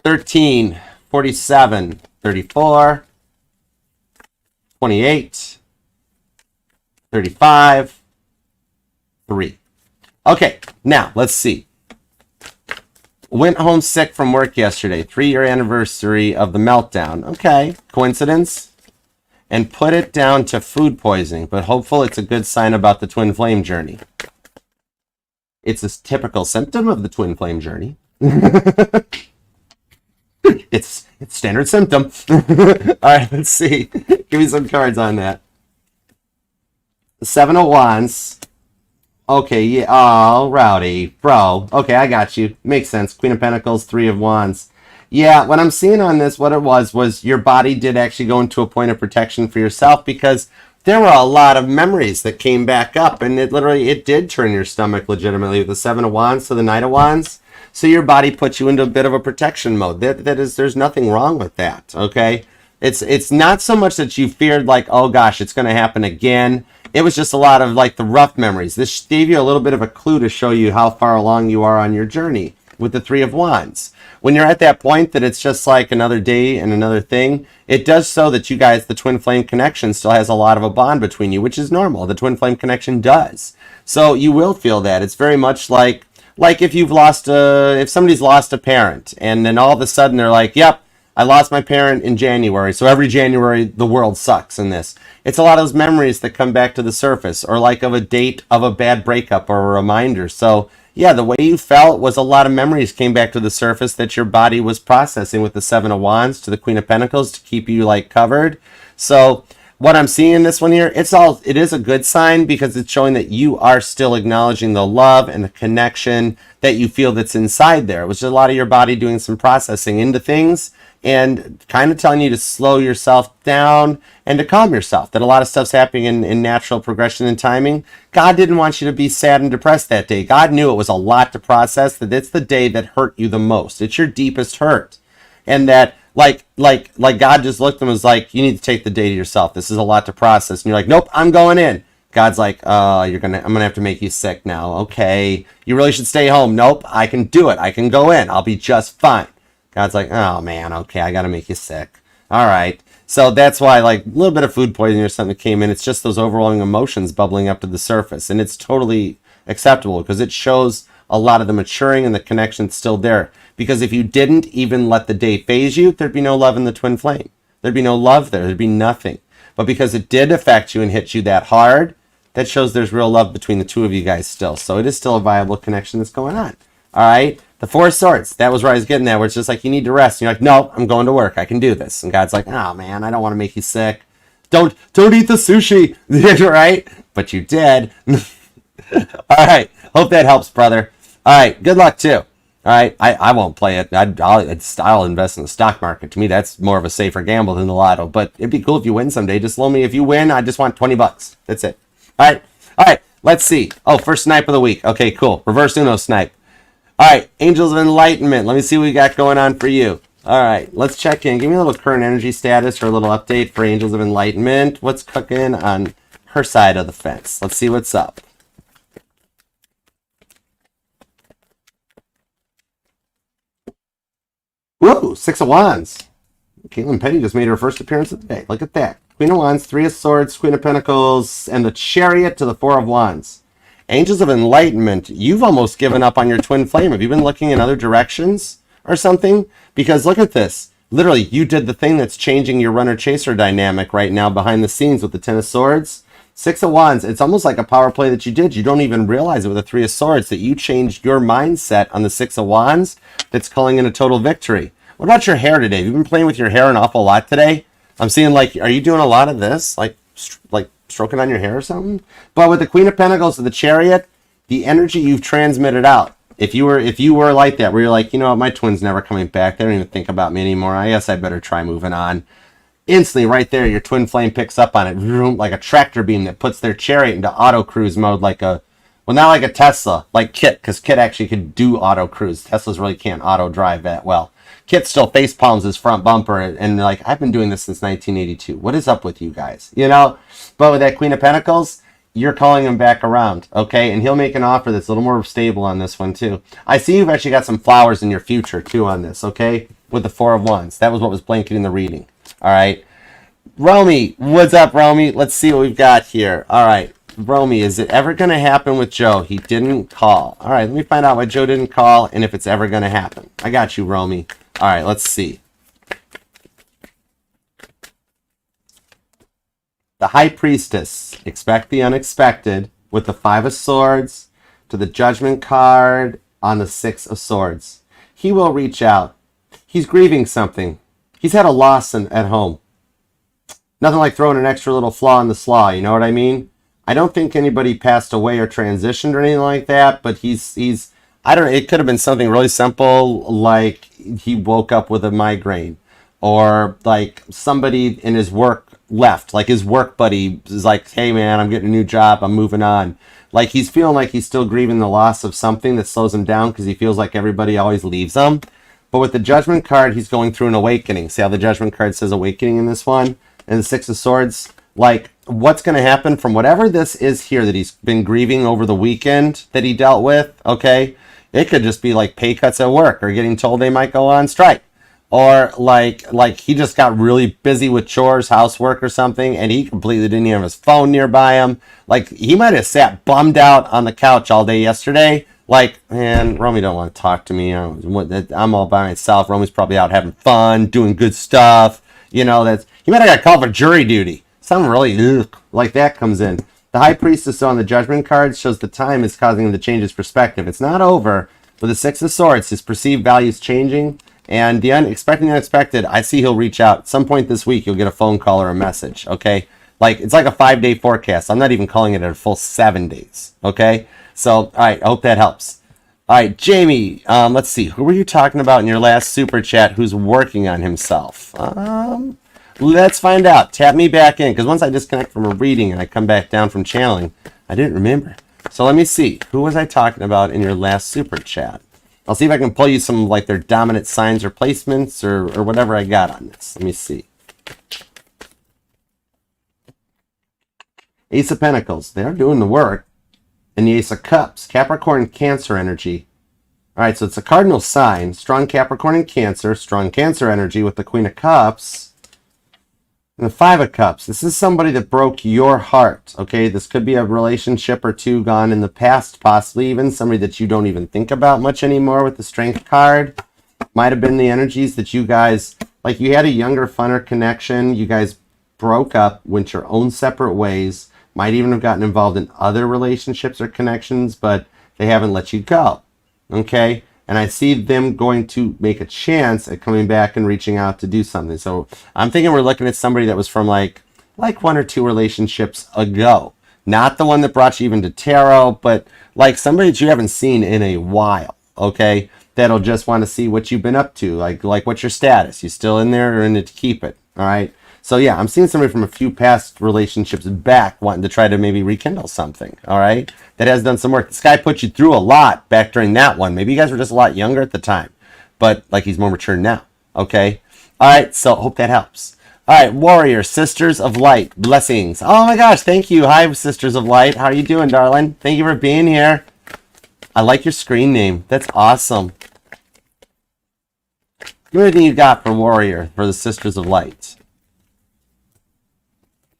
13, 47, 34, 28, 35, 3. Okay, now, let's see. Went home sick from work yesterday. 3-year anniversary of the meltdown. Okay, coincidence? And put it down to food poisoning, but hopeful it's a good sign about the twin flame journey. It's a typical symptom of the twin flame journey. It's standard symptom. All right, let's see. Give me some cards on that. The 7 of Wands. Okay, yeah. Oh, Rowdy, bro. Okay, I got you. Makes sense. Queen of Pentacles, 3 of Wands. Yeah, what I'm seeing on this, what it was your body did actually go into a point of protection for yourself, because there were a lot of memories that came back up, and it did turn your stomach legitimately with the 7 of Wands to the 9 of Wands. So your body puts you into a bit of a protection mode. There's nothing wrong with that, okay? It's not so much that you feared oh gosh, it's going to happen again. It was just a lot of the rough memories. This gave you a little bit of a clue to show you how far along you are on your journey with the 3 of Wands. When you're at that point that it's just another day and another thing, it does show that you guys, the twin flame connection still has a lot of a bond between you, which is normal. The twin flame connection does. So you will feel that. It's very much like if somebody's lost a parent, and then all of a sudden they're like, yep, I lost my parent in January, so every January the world sucks in this. It's a lot of those memories that come back to the surface, or of a date of a bad breakup or a reminder. So yeah, the way you felt was a lot of memories came back to the surface that your body was processing with the 7 of Wands to the Queen of Pentacles to keep you covered. So what I'm seeing in this one here, it is a good sign, because it's showing that you are still acknowledging the love and the connection that you feel that's inside there. It was just a lot of your body doing some processing into things. and kind of telling you to slow yourself down and to calm yourself, that a lot of stuff's happening in natural progression and timing. God didn't want you to be sad and depressed that day. God knew it was a lot to process, that it's the day that hurt you the most. It's your deepest hurt. And that like God just looked and was like, you need to take the day to yourself. This is a lot to process. And you're like, nope, I'm going in. God's like, I'm gonna have to make you sick now. Okay, you really should stay home. Nope, I can do it. I can go in. I'll be just fine. God's like, oh man, okay, I gotta make you sick. All right. So that's why, like, a little bit of food poisoning or something came in. It's just those overwhelming emotions bubbling up to the surface, and it's totally acceptable because it shows a lot of the maturing and the connection still there. Because if you didn't even let the day phase you, there'd be no love in the twin flame. There'd be no love there. There'd be nothing. But because it did affect you and hit you that hard, that shows there's real love between the two of you guys still. So it is still a viable connection that's going on. All right? The Four of Swords, that was where I was getting at, where it's just like, you need to rest. And you're like, no, I'm going to work. I can do this. And God's like, oh, man, I don't want to make you sick. Don't eat the sushi, right? But you did. All right. Hope that helps, brother. All right. Good luck, too. All right. I won't play it. I'll invest in the stock market. To me, that's more of a safer gamble than the lotto. But it'd be cool if you win someday. Just loan me. If you win, I just want $20. That's it. All right. All right. Let's see. Oh, first snipe of the week. Okay, cool. Reverse Uno snipe. All right, Angels of Enlightenment. Let me see what we got going on for you. All right, let's check in. Give me a little current energy status or a little update for Angels of Enlightenment. What's cooking on her side of the fence? Let's see what's up. Whoa, Six of Wands. Caitlin Petty just made her first appearance of the day. Look at that. Queen of Wands, Three of Swords, Queen of Pentacles, and the Chariot to the Four of Wands. Angels of Enlightenment, you've almost given up on your twin flame. Have you been looking in other directions or something? Because look at this. Literally, you did the thing that's changing your runner-chaser dynamic right now behind the scenes with the Ten of Swords. Six of Wands, it's almost like a power play that you did. You don't even realize it with the Three of Swords, that you changed your mindset on the Six of Wands that's calling in a total victory. What about your hair today? Have you been playing with your hair an awful lot today? I'm seeing, like, are you doing a lot of this? Like stroking on your hair or something? But with the Queen of Pentacles and the Chariot, the energy you've transmitted out. If you were like that, where you're like, you know what, my twin's never coming back. They don't even think about me anymore. I guess I better try moving on. Instantly, right there, your twin flame picks up on it, like a tractor beam that puts their Chariot into auto cruise mode, like a, well, not like a Tesla, like Kit, because Kit actually could do auto cruise. Teslas really can't auto drive that well. Kit still face palms his front bumper, and like, I've been doing this since 1982. What is up with you guys? You know? But with that Queen of Pentacles, you're calling him back around, okay? And he'll make an offer that's a little more stable on this one, too. I see you've actually got some flowers in your future, too, on this, okay? With the Four of Wands. That was what was blanketing the reading, all right? Romy, what's up, Romy? Let's see what we've got here. All right, Romy, is it ever going to happen with Joe? He didn't call. All right, let me find out why Joe didn't call and if it's ever going to happen. I got you, Romy. All right, let's see. The High Priestess, expect the unexpected, with the Five of Swords to the Judgment card on the Six of Swords. He will reach out. He's grieving something. He's had a loss at home. Nothing like throwing an extra little flaw in the slaw, you know what I mean? I don't think anybody passed away or transitioned or anything like that, but he's I don't know, it could have been something really simple, like he woke up with a migraine, or like somebody in his work left, like his work buddy is like, hey man, I'm getting a new job, I'm moving on. Like he's feeling like he's still grieving the loss of something that slows him down because he feels like everybody always leaves him. But with the Judgment card, he's going through an awakening. See how the Judgment card says awakening in this one? And the Six of Swords, like what's going to happen from whatever this is here that he's been grieving over the weekend that he dealt with, okay? It could just be like pay cuts at work or getting told they might go on strike. Or like he just got really busy with chores, housework or something, and he completely didn't have his phone nearby him. Like he might have sat bummed out on the couch all day yesterday. Like, man, Romy don't want to talk to me. I'm all by myself. Romy's probably out having fun, doing good stuff. You know, he might have got called for jury duty. Something really like that comes in. The High Priestess on the Judgment card shows the time is causing him to change his perspective. It's not over. With the Six of Swords, his perceived value is changing. And the unexpected, I see he'll reach out. At some point this week, you'll get a phone call or a message, okay? Like, it's like a 5-day forecast. I'm not even calling it a full 7 days, okay? So, all right, I hope that helps. All right, Jamie, let's see. Who were you talking about in your last super chat who's working on himself? Let's find out. Tap me back in, because once I disconnect from a reading and I come back down from channeling, I didn't remember. So let me see. Who was I talking about in your last super chat? I'll see if I can pull you some like their dominant signs or placements or whatever I got on this. Let me see. Ace of Pentacles. They're doing the work. And the Ace of Cups, Capricorn, Cancer energy. All right, so it's a cardinal sign. Strong Capricorn and Cancer, strong Cancer energy with the Queen of Cups. And the Five of Cups. This is somebody that broke your heart, okay? This could be a relationship or two gone in the past, possibly even somebody that you don't even think about much anymore with the Strength card. Might have been the energies that you guys, like you had a younger, funner connection. You guys broke up, went your own separate ways. Might even have gotten involved in other relationships or connections, but they haven't let you go, okay? And I see them going to make a chance at coming back and reaching out to do something. So I'm thinking we're looking at somebody that was from like one or two relationships ago. Not the one that brought you even to tarot, but like somebody that you haven't seen in a while, okay? That'll just want to see what you've been up to. Like what's your status? You still in there or in it to keep it, all right? So yeah, I'm seeing somebody from a few past relationships back wanting to try to maybe rekindle something, all right? That has done some work. This guy put you through a lot back during that one. Maybe you guys were just a lot younger at the time, but like he's more mature now, okay? All right, so hope that helps. All right, Warrior, Sisters of Light, blessings. Oh my gosh, thank you. Hi, Sisters of Light. How are you doing, darling? Thank you for being here. I like your screen name. That's awesome. Give me everything you got for Warrior, for the Sisters of Light.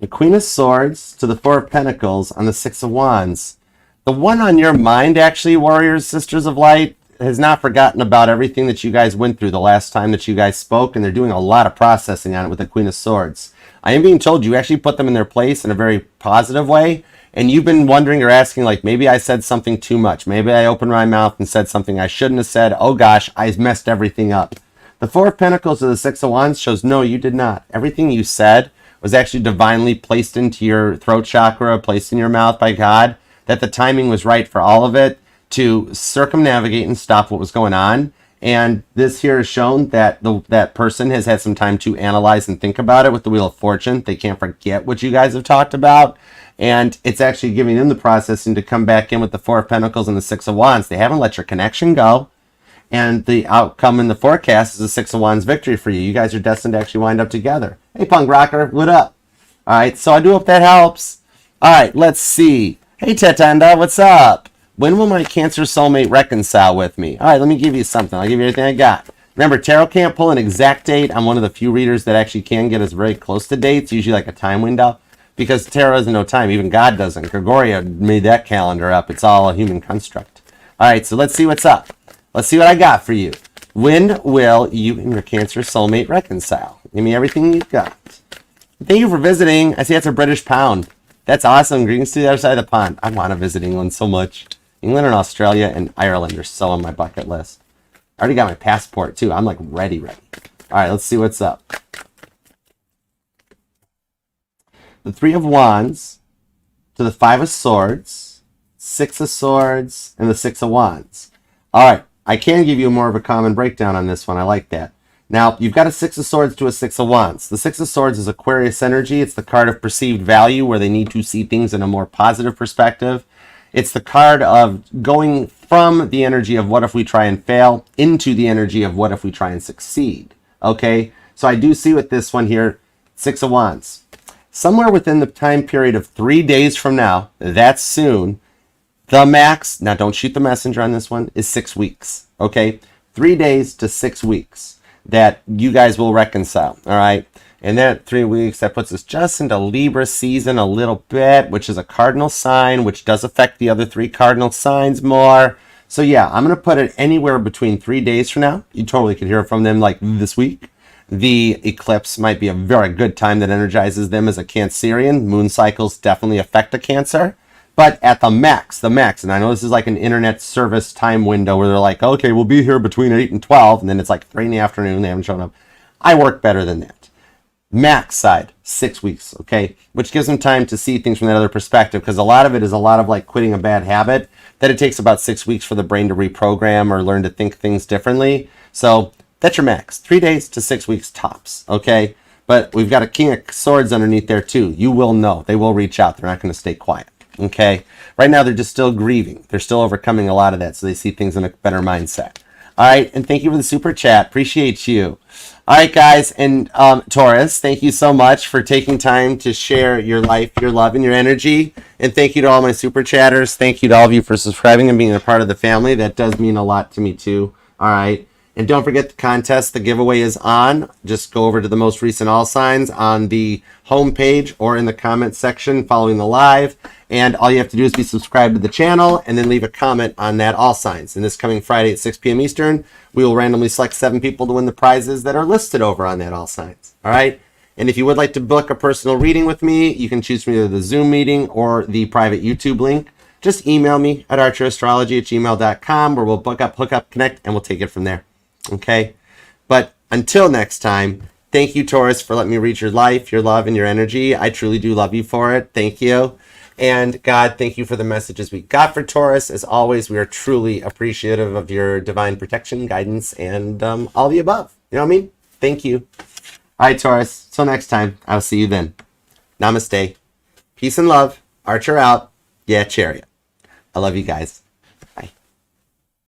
The Queen of Swords to the Four of Pentacles on the Six of Wands. The one on your mind, actually, Warriors, Sisters of Light, has not forgotten about everything that you guys went through the last time that you guys spoke, and they're doing a lot of processing on it with the Queen of Swords. I am being told you actually put them in their place in a very positive way, and you've been wondering or asking, like, maybe I said something too much. Maybe I opened my mouth and said something I shouldn't have said. Oh gosh, I messed everything up. The Four of Pentacles to the Six of Wands shows no, you did not. Everything you said was actually divinely placed into your throat chakra, placed in your mouth by God, that the timing was right for all of it to circumnavigate and stop what was going on. And this here has shown that that person has had some time to analyze and think about it with the Wheel of Fortune. They can't forget what you guys have talked about. And it's actually giving them the processing to come back in with the Four of Pentacles and the Six of Wands. They haven't let your connection go. And the outcome in the forecast is a Six of Wands victory for you. You guys are destined to actually wind up together. Hey, Punk Rocker, what up? All right, so I do hope that helps. All right, let's see. Hey, Tetanda, what's up? When will my Cancer soulmate reconcile with me? All right, let me give you something. I'll give you everything I got. Remember, tarot can't pull an exact date. I'm one of the few readers that actually can get us very close to dates, usually like a time window, because tarot has no time. Even God doesn't. Gregoria made that calendar up. It's all a human construct. All right, so let's see what's up. Let's see what I got for you. When will you and your Cancer soulmate reconcile? Give me everything you've got. Thank you for visiting. I see that's a British pound. That's awesome. Greetings to the other side of the pond. I want to visit England so much. England and Australia and Ireland are so on my bucket list. I already got my passport too. I'm like ready. All right, let's see what's up. The Three of Wands to the Five of Swords, Six of Swords, and the Six of Wands. All right. I can give you more of a common breakdown on this one. I like that. Now, you've got a Six of Swords to a Six of Wands. The Six of Swords is Aquarius energy. It's the card of perceived value where they need to see things in a more positive perspective. It's the card of going from the energy of what if we try and fail into the energy of what if we try and succeed. Okay? So I do see with this one here, Six of Wands. Somewhere within the time period of 3 days from now, that's soon, the max, now don't shoot the messenger on this one, is 6 weeks, okay? 3 days to 6 weeks that you guys will reconcile, all right? And that 3 weeks, that puts us just into Libra season a little bit, which is a cardinal sign, which does affect the other 3 cardinal signs more. So yeah, I'm going to put it anywhere between 3 days from now. You totally could hear from them like this week. The eclipse might be a very good time that energizes them as a Cancerian. Moon cycles definitely affect a Cancer. But at the max, and I know this is like an internet service time window where they're like, okay, we'll be here between 8 and 12, and then it's like 3 in the afternoon, they haven't shown up. I work better than that. Max side, 6 weeks, okay? Which gives them time to see things from that other perspective, because a lot of it is a lot of like quitting a bad habit that it takes about 6 weeks for the brain to reprogram or learn to think things differently. So that's your max, 3 days to 6 weeks tops, okay? But we've got a King of Swords underneath there too. You will know. They will reach out. They're not going to stay quiet, okay? Right now, they're just still grieving. They're still overcoming a lot of that, so they see things in a better mindset. All right, and thank you for the super chat. Appreciate you. All right, guys, and Taurus, thank you so much for taking time to share your life, your love, and your energy. And thank you to all my super chatters. Thank you to all of you for subscribing and being a part of the family. That does mean a lot to me, too. All right. And don't forget the contest. The giveaway is on. Just go over to the most recent all signs on the homepage or in the comment section following the live. And all you have to do is be subscribed to the channel and then leave a comment on that all signs. And this coming Friday at 6 p.m. Eastern, we will randomly select 7 people to win the prizes that are listed over on that all signs. All right. And if you would like to book a personal reading with me, you can choose from either the Zoom meeting or the private YouTube link. Just email me at archerastrology@gmail.com, where we'll book up, hook up, connect, and we'll take it from there. Okay, but until next time, thank you, Taurus, for letting me read your life, your love, and your energy. I truly do love you for it. Thank you. And God, thank you for the messages we got for Taurus. As always, we are truly appreciative of your divine protection, guidance, and all the above. You know what I mean? Thank you. All right, Taurus. Till next time, I'll see you then. Namaste. Peace and love. Archer out. Yeah, chariot. I love you guys.